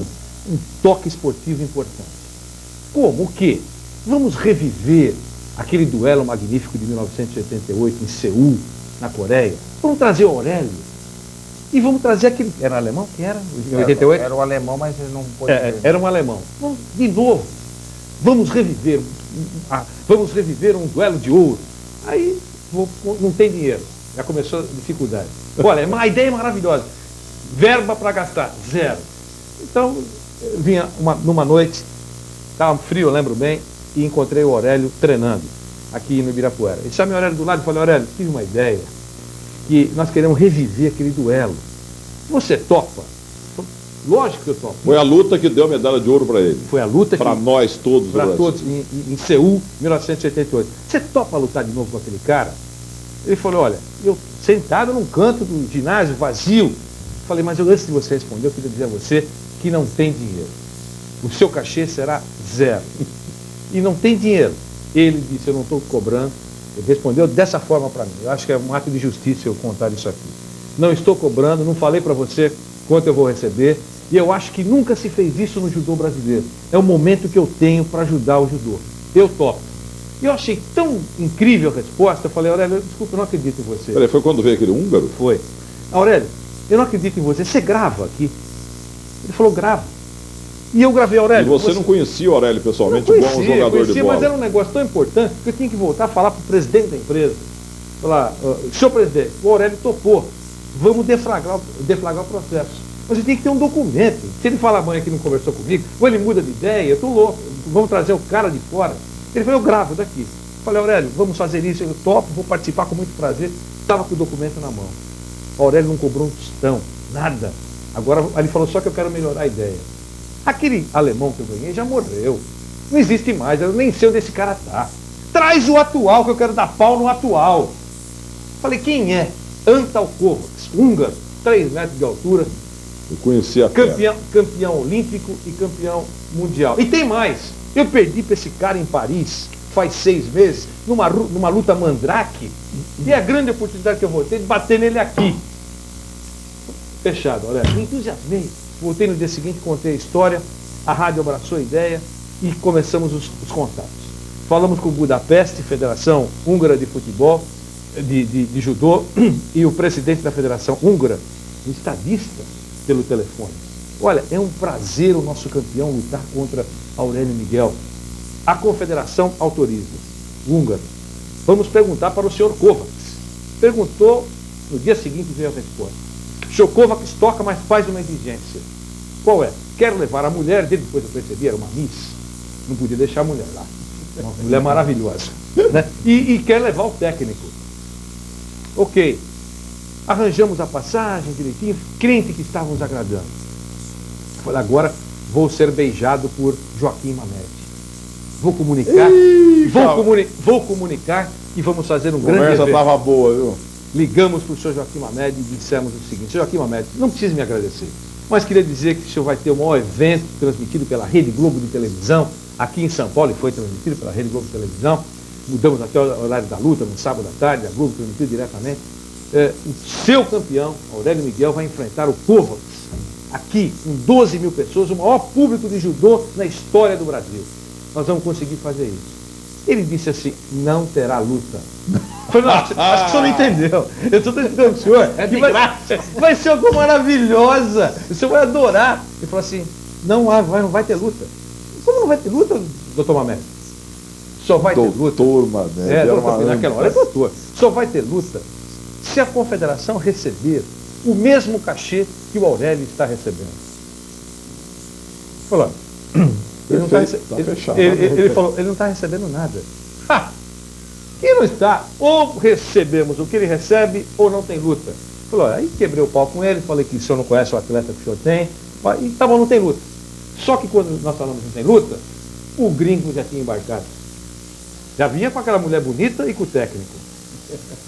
Speaker 2: um toque esportivo importante? Como? O quê? Vamos reviver aquele duelo magnífico de 1988 em Seul, na Coreia. Vamos trazer o Aurélio. E vamos trazer aquele... Era alemão? Quem era? Em 88?
Speaker 5: Era o alemão, mas ele não pôde...
Speaker 2: Era um alemão. Vamos, de novo, vamos reviver um duelo de ouro. Aí não tem dinheiro. Já começou a dificuldade. Olha, uma ideia maravilhosa. Verba para gastar, zero. Então, eu vinha numa noite, estava frio, eu lembro bem, e encontrei o Aurélio treinando aqui no Ibirapuera. E chamei o Aurélio do lado e falei: Aurélio, tive uma ideia, que nós queremos reviver aquele duelo. Você topa? Lógico que eu topo.
Speaker 1: Foi a luta que deu a medalha de ouro para ele.
Speaker 2: Foi a luta
Speaker 1: Para nós todos. do
Speaker 2: para
Speaker 1: Brasil.
Speaker 2: todos, em Seul, 1988. Você topa lutar de novo com aquele cara? Ele falou: olha, eu sentado num canto do ginásio, vazio. Falei: mas antes de você responder, eu queria dizer a você que não tem dinheiro. O seu cachê será zero. E não tem dinheiro. Ele disse: eu não estou cobrando. Ele respondeu dessa forma para mim. Eu acho que é um ato de justiça eu contar isso aqui. Não estou cobrando, não falei para você quanto eu vou receber. E eu acho que nunca se fez isso no judô brasileiro. É o momento que eu tenho para ajudar o judô. Eu topo. E eu achei tão incrível a resposta. Eu falei: Aurélio, desculpa, eu não acredito em você.
Speaker 1: Peraí, foi quando veio aquele húngaro?
Speaker 2: Foi. Aurélio, eu não acredito em você. Você grava aqui? Ele falou: gravo. E eu gravei, Aurélio.
Speaker 1: E você não conhecia o Aurélio pessoalmente,
Speaker 2: não
Speaker 1: igual um jogador de bola?
Speaker 2: Mas era um negócio tão importante que eu tinha que voltar a falar para o presidente da empresa. Falar: senhor presidente, o Aurélio topou. Vamos deflagrar o processo. Mas ele tem que ter um documento. Se ele fala amanhã que não conversou comigo, ou ele muda de ideia, eu estou louco. Vamos trazer o cara de fora. Ele falou: eu gravo daqui. Falei: Aurélio, vamos fazer isso, eu topo, vou participar com muito prazer. Estava com o documento na mão. O Aurélio não cobrou um tostão, nada. Agora ele falou só que eu quero melhorar a ideia. Aquele alemão que eu ganhei já morreu. Não existe mais, eu nem sei onde esse cara está. Traz o atual, que eu quero dar pau no atual. Falei: quem é? Antal Kovacs, húngaro, 3 metros de altura,
Speaker 1: Eu conhecia a
Speaker 2: campeão olímpico e campeão mundial. E tem mais, eu perdi para esse cara em Paris faz 6 meses, numa luta mandrake, e a grande oportunidade que eu vou ter de bater nele aqui. Fechado, olha, me entusiasmei. Voltei no dia seguinte, contei a história, a rádio abraçou a ideia e começamos os contatos. Falamos com o Budapeste, Federação Húngara de Futebol, de Judô, e o presidente da Federação Húngara, um estadista, pelo telefone. Olha, é um prazer o nosso campeão lutar contra Aurélio Miguel. A confederação autoriza. Húngaro. Vamos perguntar para o senhor Kovacs. Perguntou, no dia seguinte veio a resposta. O senhor Kovacs toca, mas faz uma exigência. Qual é? Quero levar a mulher dele, depois eu percebi, era uma miss. Não podia deixar a mulher lá. Uma mulher maravilhosa. Né? E quer levar o técnico. Ok. Arranjamos a passagem direitinho, crente que estávamos agradando. Falei, agora vou ser beijado por Joaquim Mamed. Vou comunicar, vou comunicar e vamos fazer um grande evento.
Speaker 1: A conversa estava boa, viu?
Speaker 2: Ligamos para o senhor Joaquim Mamed e dissemos o seguinte: senhor Joaquim Mamed, não precisa me agradecer, mas queria dizer que o senhor vai ter o maior evento transmitido pela Rede Globo de televisão, aqui em São Paulo, e foi transmitido pela Rede Globo de televisão. Mudamos até o horário da luta, no sábado à tarde, a Globo transmitiu diretamente. O seu campeão, Aurélio Miguel, vai enfrentar o Kovacs, aqui, com 12 mil pessoas, o maior público de judô na história do Brasil. Nós vamos conseguir fazer isso. Ele disse assim, não terá luta. Eu falei, não, acho que o senhor não entendeu. Eu estou tentando, senhor. Vai ser uma coisa maravilhosa. O senhor vai adorar. Ele falou assim, não vai ter luta. Como não vai ter luta, doutor Mamed? Só vai ter luta.
Speaker 1: Doutor Mamed.
Speaker 2: Doutor, naquela hora é doutor. Só vai ter luta se a confederação receber o mesmo cachê que o Aurélio está recebendo. Falou, ele falou, ele não está recebendo nada. E não está. Ou recebemos o que ele recebe, ou não tem luta. Falou, aí quebrei o pau com ele, falei que o senhor não conhece o atleta que o senhor tem, e tá bom, não tem luta. Só que quando nós falamos que não tem luta, o gringo já tinha embarcado. Já vinha com aquela mulher bonita e com o técnico.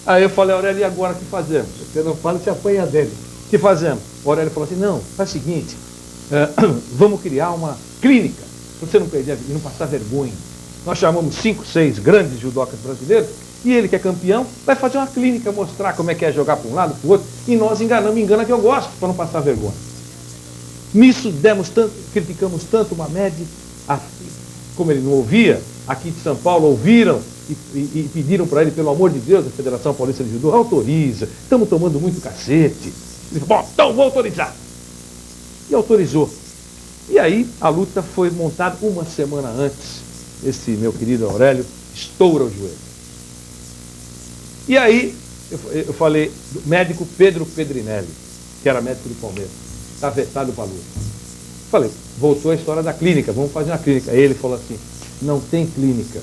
Speaker 2: Aí eu falei, Aurélio, e agora o que fazemos?
Speaker 3: Você não fala, se apanha dele.
Speaker 2: O que fazemos? O Aurélio falou assim, não, faz o seguinte, vamos criar uma clínica, para você não perder a vida e não passar vergonha. Nós chamamos 5, 6 grandes judocas brasileiros, e ele que é campeão, vai fazer uma clínica, mostrar como é que é jogar para um lado, para o outro, e nós enganamos, engana que eu gosto, para não passar vergonha. Nisso criticamos tanto o Mamed, como ele não ouvia, aqui de São Paulo ouviram e pediram para ele, pelo amor de Deus, a Federação Paulista de Judô, autoriza, estamos tomando muito cacete. Ele falou, bom, então vou autorizar. E autorizou. E aí a luta foi montada uma semana antes. Esse meu querido Aurélio estoura o joelho. E aí eu falei do médico Pedro Pedrinelli, que era médico do Palmeiras, está vetado para a luta. Falei, voltou a história da clínica, vamos fazer uma clínica. Aí ele falou assim, não tem clínica,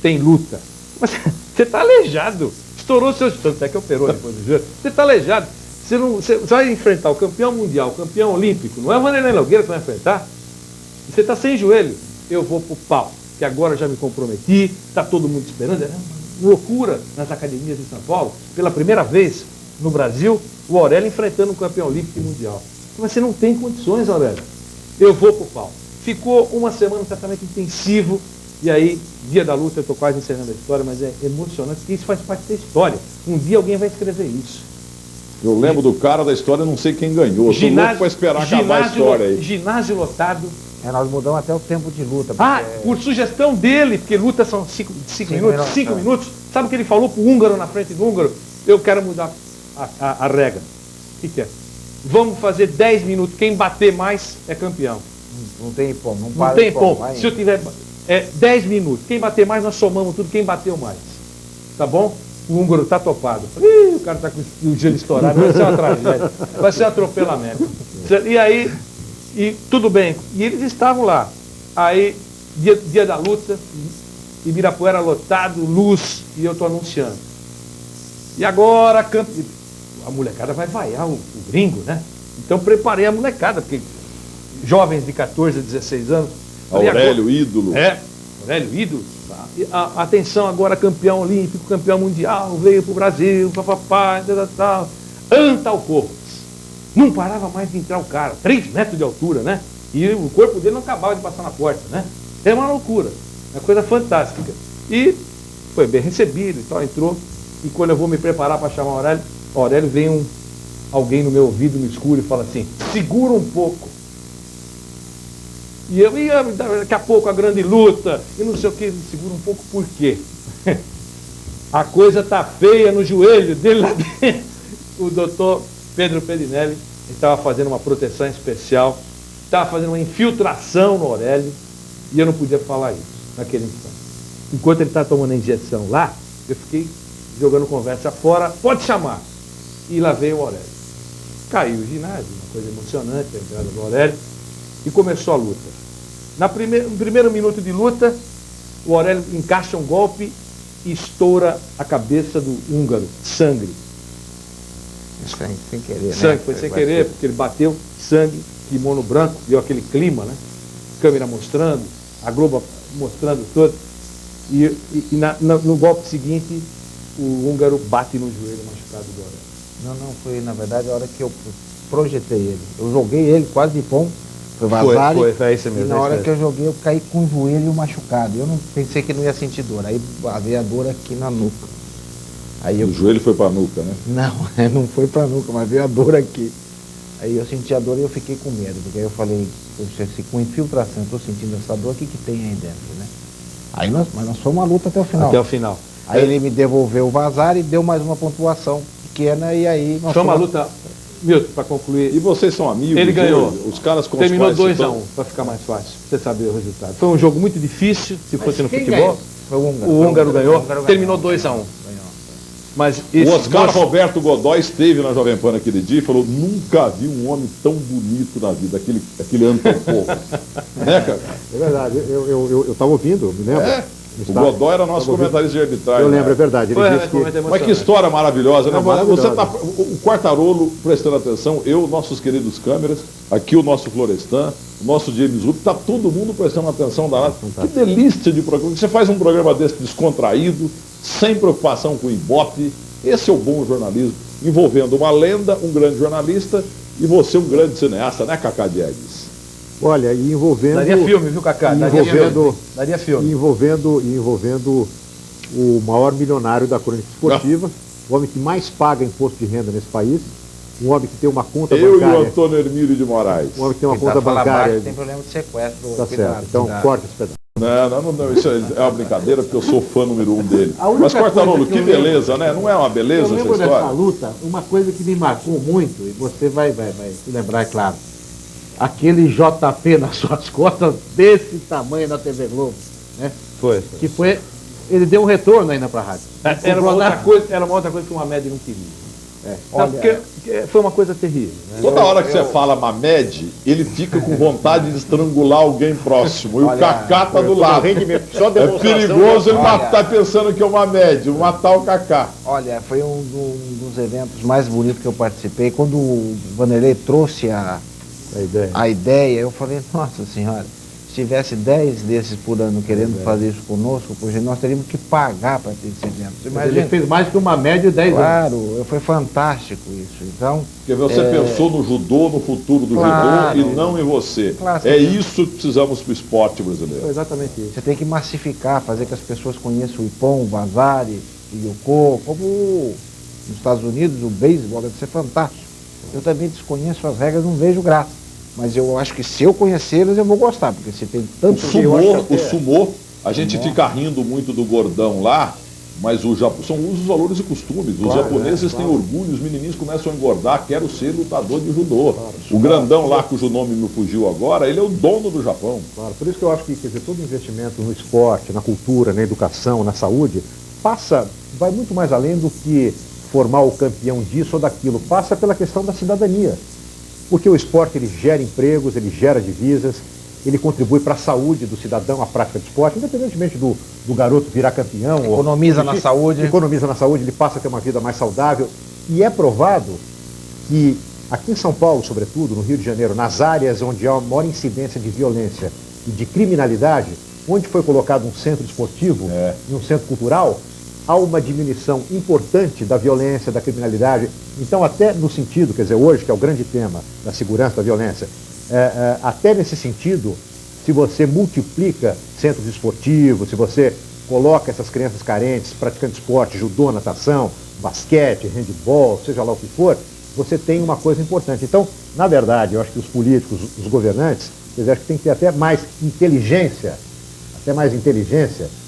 Speaker 2: tem luta. Mas você está aleijado, estourou seu joelho, até que operou depois do joelho, você está aleijado. Você vai enfrentar o campeão mundial, o campeão olímpico, não é o Vanderlei Nogueira que vai enfrentar. Você está sem joelho, eu vou pro pau, que agora já me comprometi, está todo mundo esperando. É uma loucura nas academias de São Paulo, pela primeira vez no Brasil, o Aurélio enfrentando um campeão olímpico e mundial. Mas você não tem condições, Aurélio. Eu vou pro pau. Ficou uma semana de tratamento intensivo, e aí, dia da luta, eu estou quase encerrando a história, mas é emocionante, porque isso faz parte da história. Um dia alguém vai escrever isso.
Speaker 1: Eu lembro do cara da história, não sei quem ganhou. Estou louco para esperar acabar a história aí.
Speaker 2: Ginásio lotado.
Speaker 5: Nós mudamos até o tempo de luta.
Speaker 2: Por sugestão dele, porque luta são 5 minutos, 5 minutos. Sabe o que ele falou para o húngaro na frente do húngaro? Eu quero mudar a regra. O que é? Vamos fazer 10 minutos. Quem bater mais é campeão.
Speaker 5: Não tem pão.
Speaker 2: Não tem pão. Se eu tiver 10 minutos. Quem bater mais, nós somamos tudo. Quem bateu mais. Tá bom? O húngaro está topado. O cara está com o gelo estourado. Vai ser uma tragédia. Vai ser um atropelamento. E aí, tudo bem. E eles estavam lá. Aí, dia da luta, Ibirapuera lotado, luz, e eu estou anunciando. E agora, a molecada vai vaiar o gringo, né? Então preparei a molecada, porque jovens de 14 a 16 anos.
Speaker 1: Aurélio, ídolo.
Speaker 2: Aurélio, ídolo. Atenção, agora campeão olímpico, campeão mundial, veio para o Brasil, papapá, tal. Antal Kovacs. Não parava mais de entrar o cara, 3 metros de altura, né? E o corpo dele não acabava de passar na porta, né? É uma loucura, é uma coisa fantástica. E foi bem recebido e tal, entrou. E quando eu vou me preparar para chamar o Aurélio, vem alguém no meu ouvido no escuro e fala assim, segura um pouco. E eu ia, daqui a pouco a grande luta, e não sei o que, segura um pouco por quê? A coisa tá feia no joelho dele lá dentro. O doutor Pedro Pedinelli estava fazendo uma proteção especial, estava fazendo uma infiltração no Aurélio, e eu não podia falar isso naquele instante. Enquanto ele estava tomando a injeção lá, eu fiquei jogando conversa fora, pode chamar. E lá veio o Aurélio. Caiu o ginásio, uma coisa emocionante, a entrada do Aurélio, e começou a luta. No primeiro minuto de luta, o Aurélio encaixa um golpe e estoura a cabeça do húngaro, sangue.
Speaker 5: Sem querer,
Speaker 2: Sangue,
Speaker 5: né?
Speaker 2: foi sem querer, porque ele bateu, sangue, kimono branco, deu aquele clima, né? Câmera mostrando, a Globo mostrando todo. E no golpe seguinte, o húngaro bate no joelho machucado do Aurélio.
Speaker 5: Não, foi na verdade a hora que eu projetei ele. Eu joguei ele quase de pom, foi vazar.
Speaker 2: Foi isso mesmo.
Speaker 5: E na hora que eu joguei, eu caí com o joelho machucado. Eu não pensei que não ia sentir dor. Aí veio a dor aqui na nuca. Aí
Speaker 1: O joelho foi para a nuca, né?
Speaker 5: Não foi pra nuca, mas veio a dor aqui. Aí eu senti a dor e eu fiquei com medo, porque aí eu falei, se com infiltração eu estou sentindo essa dor, o que tem aí dentro, né? Mas nós fomos uma luta até o final.
Speaker 2: Até o final.
Speaker 5: Aí ele me devolveu o vazar e deu mais uma pontuação pequena e aí...
Speaker 2: Foi uma luta, Milton, para concluir.
Speaker 1: E vocês são amigos?
Speaker 2: Ele ganhou.
Speaker 1: Hoje? Os caras com
Speaker 2: Terminou
Speaker 1: os quais
Speaker 2: 2-1, para ficar mais fácil, você saber o resultado. Foi um jogo muito difícil, se fosse no futebol.
Speaker 5: Ganhou? Foi o húngaro.
Speaker 2: O húngaro ganhou,
Speaker 5: ganhou.
Speaker 2: terminou 2-1. Mas
Speaker 1: O Oscar Roberto Godoy esteve na Jovem Pan naquele dia e falou, nunca vi um homem tão bonito na vida, aquele antropólogo. Né, cara?
Speaker 4: É verdade, eu estava ouvindo, me lembro.
Speaker 1: O Godoy era nosso comentarista de arbitragem.
Speaker 4: Eu lembro,
Speaker 1: né?
Speaker 4: é verdade. Ele disse que...
Speaker 1: Mas que história maravilhosa, né?
Speaker 4: Não, maravilhosa.
Speaker 1: Você tá, o Quartarolo prestando atenção, eu, nossos queridos câmeras, aqui o nosso Florestan, o nosso James Wood, tá todo mundo prestando atenção da hora. Que delícia de programa. Você faz um programa desse descontraído, sem preocupação com o Ibope. Esse é o bom jornalismo, envolvendo uma lenda, um grande jornalista e você um grande cineasta, né, Cacá Diegues?
Speaker 4: Olha, e envolvendo...
Speaker 2: Daria filme, viu, Cacá? Daria filme.
Speaker 4: E envolvendo o maior milionário da crônica esportiva, o homem que mais paga imposto de renda nesse país, um homem que tem uma conta
Speaker 1: Eu
Speaker 4: bancária...
Speaker 1: e o Antônio Hermílio de Moraes.
Speaker 4: Um homem que tem uma conta bancária...
Speaker 5: Tem problema de sequestro.
Speaker 4: Tá certo, então corta esse pedaço.
Speaker 1: Não, isso é uma brincadeira, porque eu sou fã número 1 dele.
Speaker 3: A única
Speaker 1: Mas, Quartarolo,
Speaker 3: coisa que
Speaker 1: que
Speaker 3: eu lembro-
Speaker 1: beleza, né? Não é uma beleza
Speaker 3: Eu
Speaker 1: essa
Speaker 3: lembro dessa
Speaker 1: história?
Speaker 3: luta, uma coisa que me marcou muito, e você vai se lembrar, é claro. Aquele JP nas suas costas, desse tamanho na TV Globo, né?
Speaker 2: Foi.
Speaker 3: Que foi, ele deu um retorno ainda para a rádio.
Speaker 2: Era uma outra coisa que uma média não queria. Sabe, porque foi uma coisa terrível. Né?
Speaker 1: Toda hora que você fala Mamed, ele fica com vontade de estrangular alguém próximo. E o Cacá tá do lado.
Speaker 4: Só
Speaker 1: É
Speaker 4: demonstração.
Speaker 1: perigoso ele
Speaker 5: Olha.
Speaker 1: tá pensando que é o Mamed, matar o Cacá.
Speaker 5: Olha, foi um dos eventos mais bonitos que eu participei. Quando o Vanderlei trouxe a ideia, eu falei, nossa senhora, se tivesse 10 desses por ano querendo fazer isso conosco, porque nós teríamos que pagar para ter esse evento. Você
Speaker 3: Mas ele
Speaker 5: imagina?
Speaker 3: fez mais que uma média de 10 anos.
Speaker 5: Claro, foi fantástico isso. Então,
Speaker 1: Porque você pensou no judô, no futuro do
Speaker 5: Claro.
Speaker 1: judô e não em você.
Speaker 5: Claro,
Speaker 1: É
Speaker 5: sim.
Speaker 1: isso que precisamos para o esporte
Speaker 3: Foi
Speaker 1: brasileiro.
Speaker 3: exatamente isso.
Speaker 5: você tem que massificar, fazer que as pessoas conheçam o Ipom, o Vazari, o Yoko, como nos Estados Unidos o beisebol deve ser fantástico. Eu também desconheço as regras, não vejo graça. Mas eu acho que se eu conhecê-las eu vou gostar, porque você tem
Speaker 1: O
Speaker 5: tanto
Speaker 1: sumô, a gente fica rindo muito do gordão lá, mas o Japão são os valores e costumes. Os japoneses têm orgulho, os menininhos começam a engordar, quero ser lutador de judô. O grandão lá, cujo nome me fugiu agora, ele é o dono do Japão.
Speaker 4: Claro, por isso que eu acho que quer dizer, todo investimento no esporte, na cultura, na educação, na saúde, vai muito mais além do que formar o campeão disso ou daquilo, passa pela questão da cidadania. Porque o esporte ele gera empregos, ele gera divisas, ele contribui para a saúde do cidadão, a prática de esporte, independentemente do garoto virar campeão.
Speaker 5: Economiza na saúde.
Speaker 4: Economiza na saúde, ele passa a ter uma vida mais saudável. E é provado que aqui em São Paulo, sobretudo, no Rio de Janeiro, nas áreas onde há a maior incidência de violência e de criminalidade, onde foi colocado um centro esportivo e um centro cultural, há uma diminuição importante da violência, da criminalidade. Então, até no sentido, quer dizer, hoje, que é o grande tema da segurança, da violência, até nesse sentido, se você multiplica centros esportivos, se você coloca essas crianças carentes praticando esporte, judô, natação, basquete, handebol, seja lá o que for, você tem uma coisa importante. Então, na verdade, eu acho que os políticos, os governantes, eles acham que tem que ter até mais inteligência,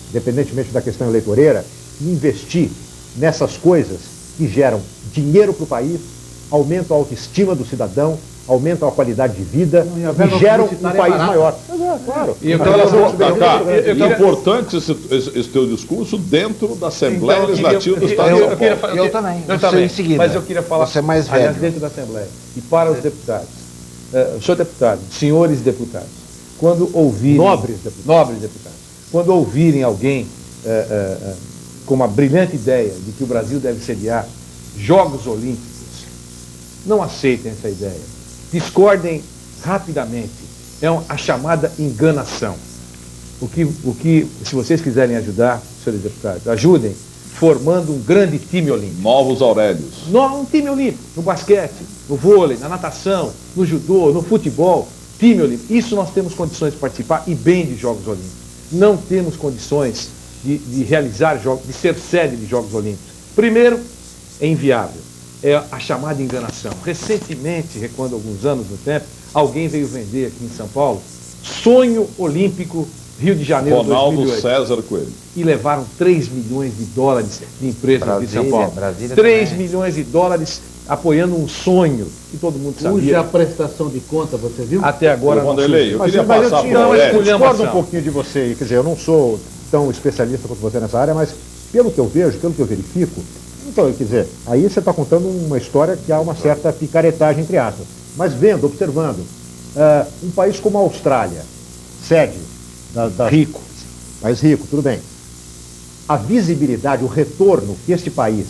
Speaker 4: independentemente da questão eleitoreira, e investir nessas coisas que geram dinheiro para o país, aumentam a autoestima do cidadão, aumentam a qualidade de vida e geram um país maior. Claro.
Speaker 1: E então, importante esse teu discurso dentro da Assembleia Legislativa do Estado de São Paulo.
Speaker 5: Eu também.
Speaker 2: Eu também.
Speaker 5: Em seguida.
Speaker 2: Mas eu queria falar
Speaker 5: Você é mais
Speaker 2: aliás,
Speaker 5: velho.
Speaker 2: dentro da Assembleia e para os deputados. Senhor deputado, senhores deputados, quando ouvirem...
Speaker 4: Nobres
Speaker 2: deputados. Quando ouvirem alguém com uma brilhante ideia de que o Brasil deve sediar Jogos Olímpicos, não aceitem essa ideia. Discordem rapidamente. É a chamada enganação. O que, se vocês quiserem ajudar, senhores deputados, ajudem formando um grande time olímpico.
Speaker 1: Novos Aurélios.
Speaker 2: Um time olímpico, no basquete, no vôlei, na natação, no judô, no futebol, time olímpico. Isso nós temos condições de participar e bem de Jogos Olímpicos. Não temos condições de realizar jogos, de ser sede de Jogos Olímpicos. Primeiro, é inviável. É a chamada enganação. Recentemente, recuando alguns anos no tempo, alguém veio vender aqui em São Paulo sonho olímpico Rio de Janeiro
Speaker 1: Ronaldo
Speaker 2: 2008.
Speaker 1: César Coelho.
Speaker 2: E levaram 3 milhões de dólares de empresas de São Paulo.
Speaker 5: Brasília
Speaker 2: 3
Speaker 5: também.
Speaker 2: milhões de dólares apoiando um sonho que todo mundo sabia.
Speaker 3: Cuja prestação de conta, você viu?
Speaker 2: Até agora
Speaker 1: Ô,
Speaker 2: não
Speaker 1: Vanderlei, eu
Speaker 2: surgiu.
Speaker 1: queria passar
Speaker 4: eu
Speaker 1: para o Aurélio.
Speaker 4: discordo um pouquinho de você. Quer dizer, eu não sou tão especialista quanto você nessa área, mas pelo que eu vejo, pelo que eu verifico, então, quer dizer, aí você está contando uma história que há uma certa picaretagem entre aspas. Mas vendo, observando, um país como a Austrália, sede
Speaker 2: Rico.
Speaker 4: país rico, tudo bem. A visibilidade, o retorno que este país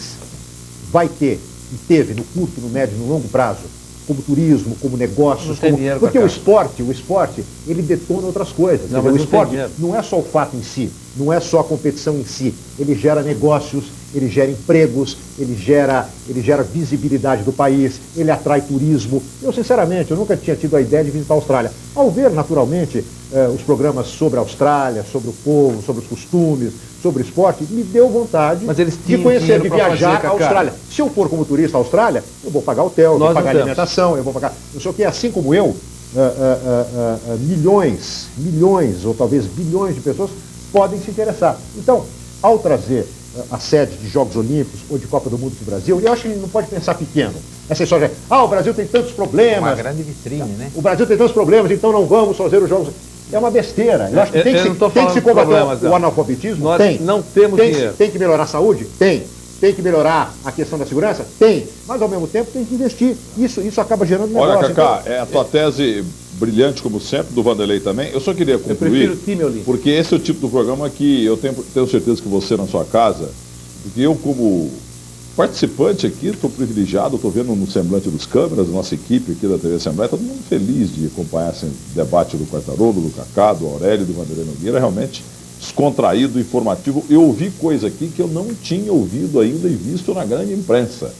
Speaker 4: vai ter e teve no curto, no médio e no longo prazo, como turismo, como negócios,
Speaker 2: Não tem dinheiro pra
Speaker 4: porque
Speaker 2: cá.
Speaker 4: o esporte, ele detona outras coisas.
Speaker 2: Não,
Speaker 4: Quer dizer,
Speaker 2: mas
Speaker 4: o
Speaker 2: não tem
Speaker 4: esporte
Speaker 2: dinheiro.
Speaker 4: não é só o fato em si, não é só a competição em si, ele gera negócios, ele gera empregos, ele gera visibilidade do país, ele atrai turismo. Eu, sinceramente, eu nunca tinha tido a ideia de visitar a Austrália. Ao ver, naturalmente, os programas sobre a Austrália, sobre o povo, sobre os costumes, sobre o esporte, me deu vontade
Speaker 2: Mas eles
Speaker 4: de
Speaker 2: tinham
Speaker 4: conhecer,
Speaker 2: dinheiro
Speaker 4: de
Speaker 2: pra
Speaker 4: viajar
Speaker 2: fazer,
Speaker 4: à
Speaker 2: Cacá.
Speaker 4: Austrália. Se eu for como turista à Austrália, eu vou pagar hotel, eu vou
Speaker 2: Nós
Speaker 4: pagar
Speaker 2: não temos.
Speaker 4: alimentação, eu vou pagar... Não sei o que, assim como eu, milhões ou talvez bilhões de pessoas podem se interessar. Então, ao trazer a sede de Jogos Olímpicos ou de Copa do Mundo para o Brasil, eu acho que ele não pode pensar pequeno. Essa história de, o Brasil tem tantos
Speaker 5: Uma
Speaker 4: problemas,
Speaker 5: grande vitrine, né?
Speaker 4: o Brasil tem tantos problemas, então não vamos fazer os Jogos. É uma besteira. Eu acho que tem que,
Speaker 2: Eu não tô
Speaker 4: tem que se
Speaker 2: falando
Speaker 4: combater
Speaker 2: problemas,
Speaker 4: o
Speaker 2: não.
Speaker 4: analfabetismo?
Speaker 2: Nós
Speaker 4: Tem.
Speaker 2: não temos dinheiro.
Speaker 4: Tem que melhorar a saúde? Tem. Tem que melhorar a questão da segurança? Tem. Mas, ao mesmo tempo, tem que investir. Isso acaba gerando negócio.
Speaker 1: Olha, Cacá,
Speaker 4: Então,
Speaker 1: é a tua tese brilhante, como sempre, do Vanderlei também. Eu só queria
Speaker 2: Eu prefiro
Speaker 1: concluir,
Speaker 2: o time olímpico.
Speaker 1: porque esse é o tipo do programa que eu tenho certeza que você na sua casa, porque eu como participante aqui, estou privilegiado, estou vendo no semblante dos câmeras, nossa equipe aqui da TV Assembleia, todo mundo feliz de acompanhar esse debate do Quartarolo, do Cacá, do Aurélio, do Vanderlei Nogueira, realmente descontraído, informativo. Eu ouvi coisa aqui que eu não tinha ouvido ainda e visto na grande imprensa.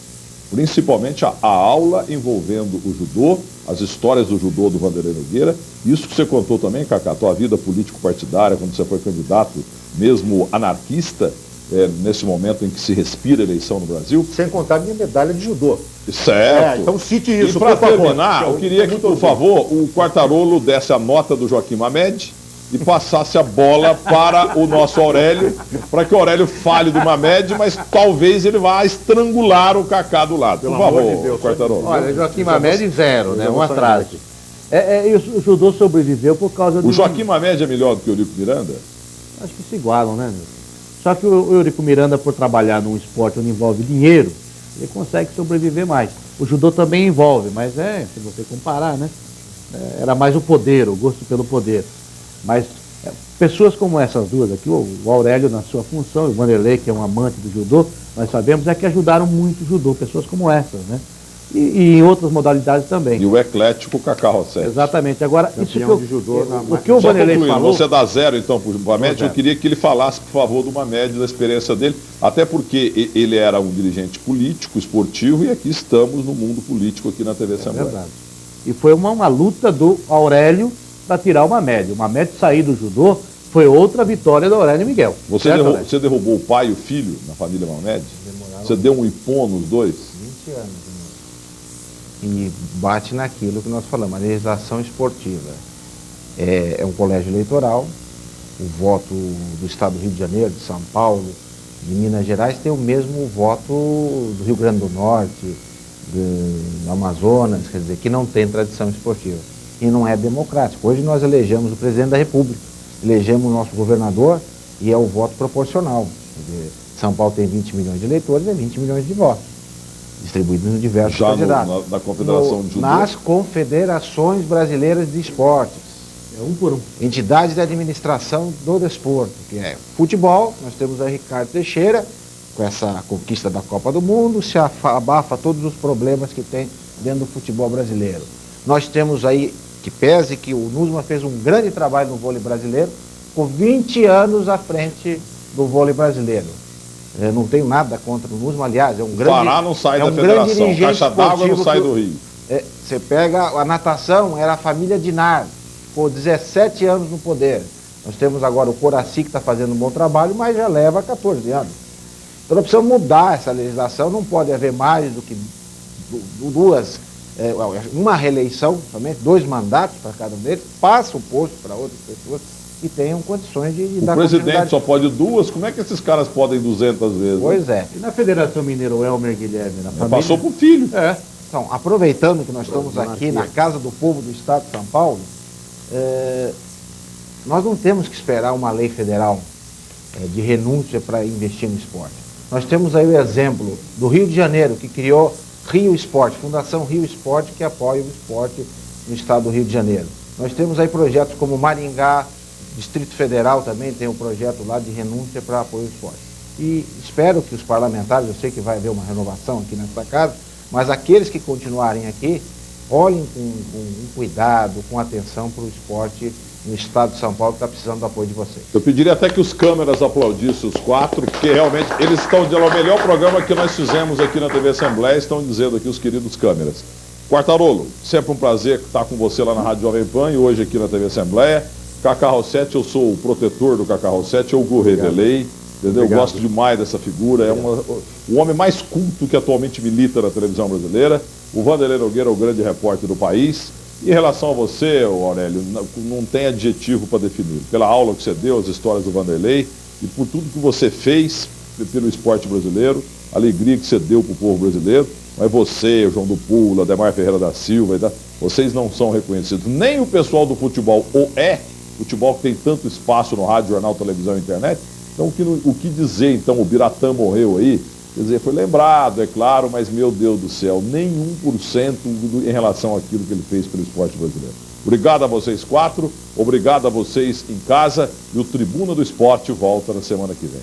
Speaker 1: Principalmente a aula envolvendo o judô, as histórias do judô do Vanderlei Nogueira. Isso que você contou também, Cacá, tua vida político-partidária, quando você foi candidato, mesmo anarquista, nesse momento em que se respira eleição no Brasil.
Speaker 4: sem contar a minha medalha de judô.
Speaker 1: Certo.
Speaker 4: Então cite isso,
Speaker 1: E para
Speaker 4: por favor.
Speaker 1: terminar, eu queria que, por favor, o Quartarolo desse a nota do Joaquim Mamed e passasse a bola para o nosso Aurélio, para que o Aurélio fale do Mamed, mas talvez ele vá estrangular o Cacá do lado.
Speaker 4: Pelo
Speaker 1: Por favor,
Speaker 4: amor de Deus.
Speaker 1: Quartarolo.
Speaker 3: Olha, Joaquim Mamed 0, né?
Speaker 4: eu
Speaker 3: Um
Speaker 4: vou
Speaker 3: atraso. E o judô sobreviveu por causa do...
Speaker 1: O Joaquim Mamed é melhor do que o Eurico Miranda?
Speaker 3: Acho que se igualam, né, meu? Só que o Eurico Miranda, por trabalhar num esporte onde envolve dinheiro, ele consegue sobreviver mais. O judô também envolve, mas se você comparar, né? Era mais o poder, o gosto pelo poder. Mas pessoas como essas duas aqui, o Aurélio na sua função, e o Vanderlei, que é um amante do judô, nós sabemos que ajudaram muito o judô, pessoas como essas, né? E em outras modalidades também.
Speaker 1: E o eclético Cacá Rossetti.
Speaker 3: Exatamente. Agora, isso que
Speaker 4: Campeão
Speaker 3: eu,
Speaker 4: de judô na
Speaker 3: o que o
Speaker 1: Só
Speaker 3: Vanderlei
Speaker 1: concluindo,
Speaker 3: falou...
Speaker 1: você dá 0 então para o Mamed, eu
Speaker 4: zero.
Speaker 1: queria que ele falasse, por favor, do Mamed, da experiência dele, até porque ele era um dirigente político, esportivo, e aqui estamos no mundo político aqui na TV Assembleia.
Speaker 3: Verdade. E foi uma luta do Aurélio para tirar o Mamed. O Mamed sair do judô foi outra vitória do Aurélio Miguel.
Speaker 1: Você,
Speaker 3: certo, Aurélio?
Speaker 1: você derrubou o pai e o filho na família Mamed? Você deu um ipom nos dois?
Speaker 5: 20 anos. E bate naquilo que nós falamos, a legislação esportiva. É um colégio eleitoral, o voto do Estado do Rio de Janeiro, de São Paulo, de Minas Gerais tem o mesmo voto do Rio Grande do Norte, do Amazonas, quer dizer, que não tem tradição esportiva. E não é democrático. Hoje nós elegemos o presidente da República, elegemos o nosso governador e é o voto proporcional. Quer dizer, São Paulo tem 20 milhões de eleitores, é 20 milhões de votos, distribuídos em diversos
Speaker 1: Já
Speaker 5: candidatos.
Speaker 1: na Confederação de Judô?
Speaker 5: Nas confederações brasileiras de esportes.
Speaker 3: É um por um.
Speaker 5: Entidades de administração do desporto, que é futebol, nós temos a Ricardo Teixeira, com essa conquista da Copa do Mundo, se abafa todos os problemas que tem dentro do futebol brasileiro. Nós temos aí, que pese que o NUSMA fez um grande trabalho no vôlei brasileiro, com 20 anos à frente do vôlei brasileiro. Eu não tenho nada contra o NUSMA, aliás, é um grande...
Speaker 1: Pará não sai da
Speaker 5: grande
Speaker 1: federação,
Speaker 5: dirigente
Speaker 1: Caixa d'Água não
Speaker 5: esportivo
Speaker 1: sai
Speaker 5: que
Speaker 1: do Rio.
Speaker 5: Você pega a natação, era a família Dinar, ficou 17 anos no poder. Nós temos agora o Coraci, que está fazendo um bom trabalho, mas já leva 14 anos. Então nós precisamos mudar essa legislação, não pode haver mais do que uma reeleição, somente 2 mandatos para cada um deles, passa o posto para outras pessoas que tenham condições de dar
Speaker 1: O presidente
Speaker 5: continuidade.
Speaker 1: só pode 2, como é que esses caras podem 200 vezes?
Speaker 5: Pois é.
Speaker 3: E na Federação Mineira, o Elmer Guilherme, na família...
Speaker 1: Passou pro filho.
Speaker 3: É.
Speaker 5: Então, aproveitando que nós estamos aqui na Casa do Povo do Estado de São Paulo, nós não temos que esperar uma lei federal de renúncia para investir no esporte. Nós temos aí o exemplo do Rio de Janeiro, que criou Rio Esporte, Fundação Rio Esporte, que apoia o esporte no estado do Rio de Janeiro. Nós temos aí projetos como Maringá, Distrito Federal também tem um projeto lá de renúncia para apoio ao esporte. E espero que os parlamentares, eu sei que vai haver uma renovação aqui nessa casa, mas aqueles que continuarem aqui, olhem com cuidado, com atenção para o esporte no estado de São Paulo, que está precisando do apoio de vocês.
Speaker 1: Eu pediria até que os câmeras aplaudissem os 4, porque realmente eles estão dizendo, o melhor programa que nós fizemos aqui na TV Assembleia, estão dizendo aqui os queridos câmeras. Quartarolo, sempre um prazer estar com você lá na Rádio Jovem Pan e hoje aqui na TV Assembleia. Cacá Rossetti, eu sou o protetor do Cacá Rossetti, eu o revelei, entendeu? Eu gosto demais dessa figura, é o homem mais culto que atualmente milita na televisão brasileira. O Vanderlei Nogueira é o grande repórter do país. Em relação a você, Aurélio, não tem adjetivo para definir. Pela aula que você deu, as histórias do Vanderlei e por tudo que você fez pelo esporte brasileiro, a alegria que você deu para o povo brasileiro. Mas você, o João do Pula, Ademar Ferreira da Silva, vocês não são reconhecidos. Nem o pessoal do futebol, futebol que tem tanto espaço no rádio, jornal, televisão e internet. Então, o que dizer, então, o Biratã morreu aí? Quer dizer, foi lembrado, é claro, mas, meu Deus do céu, nem 1% em relação àquilo que ele fez pelo esporte brasileiro. Obrigado a vocês 4, obrigado a vocês em casa, e o Tribuna do Esporte volta na semana que vem.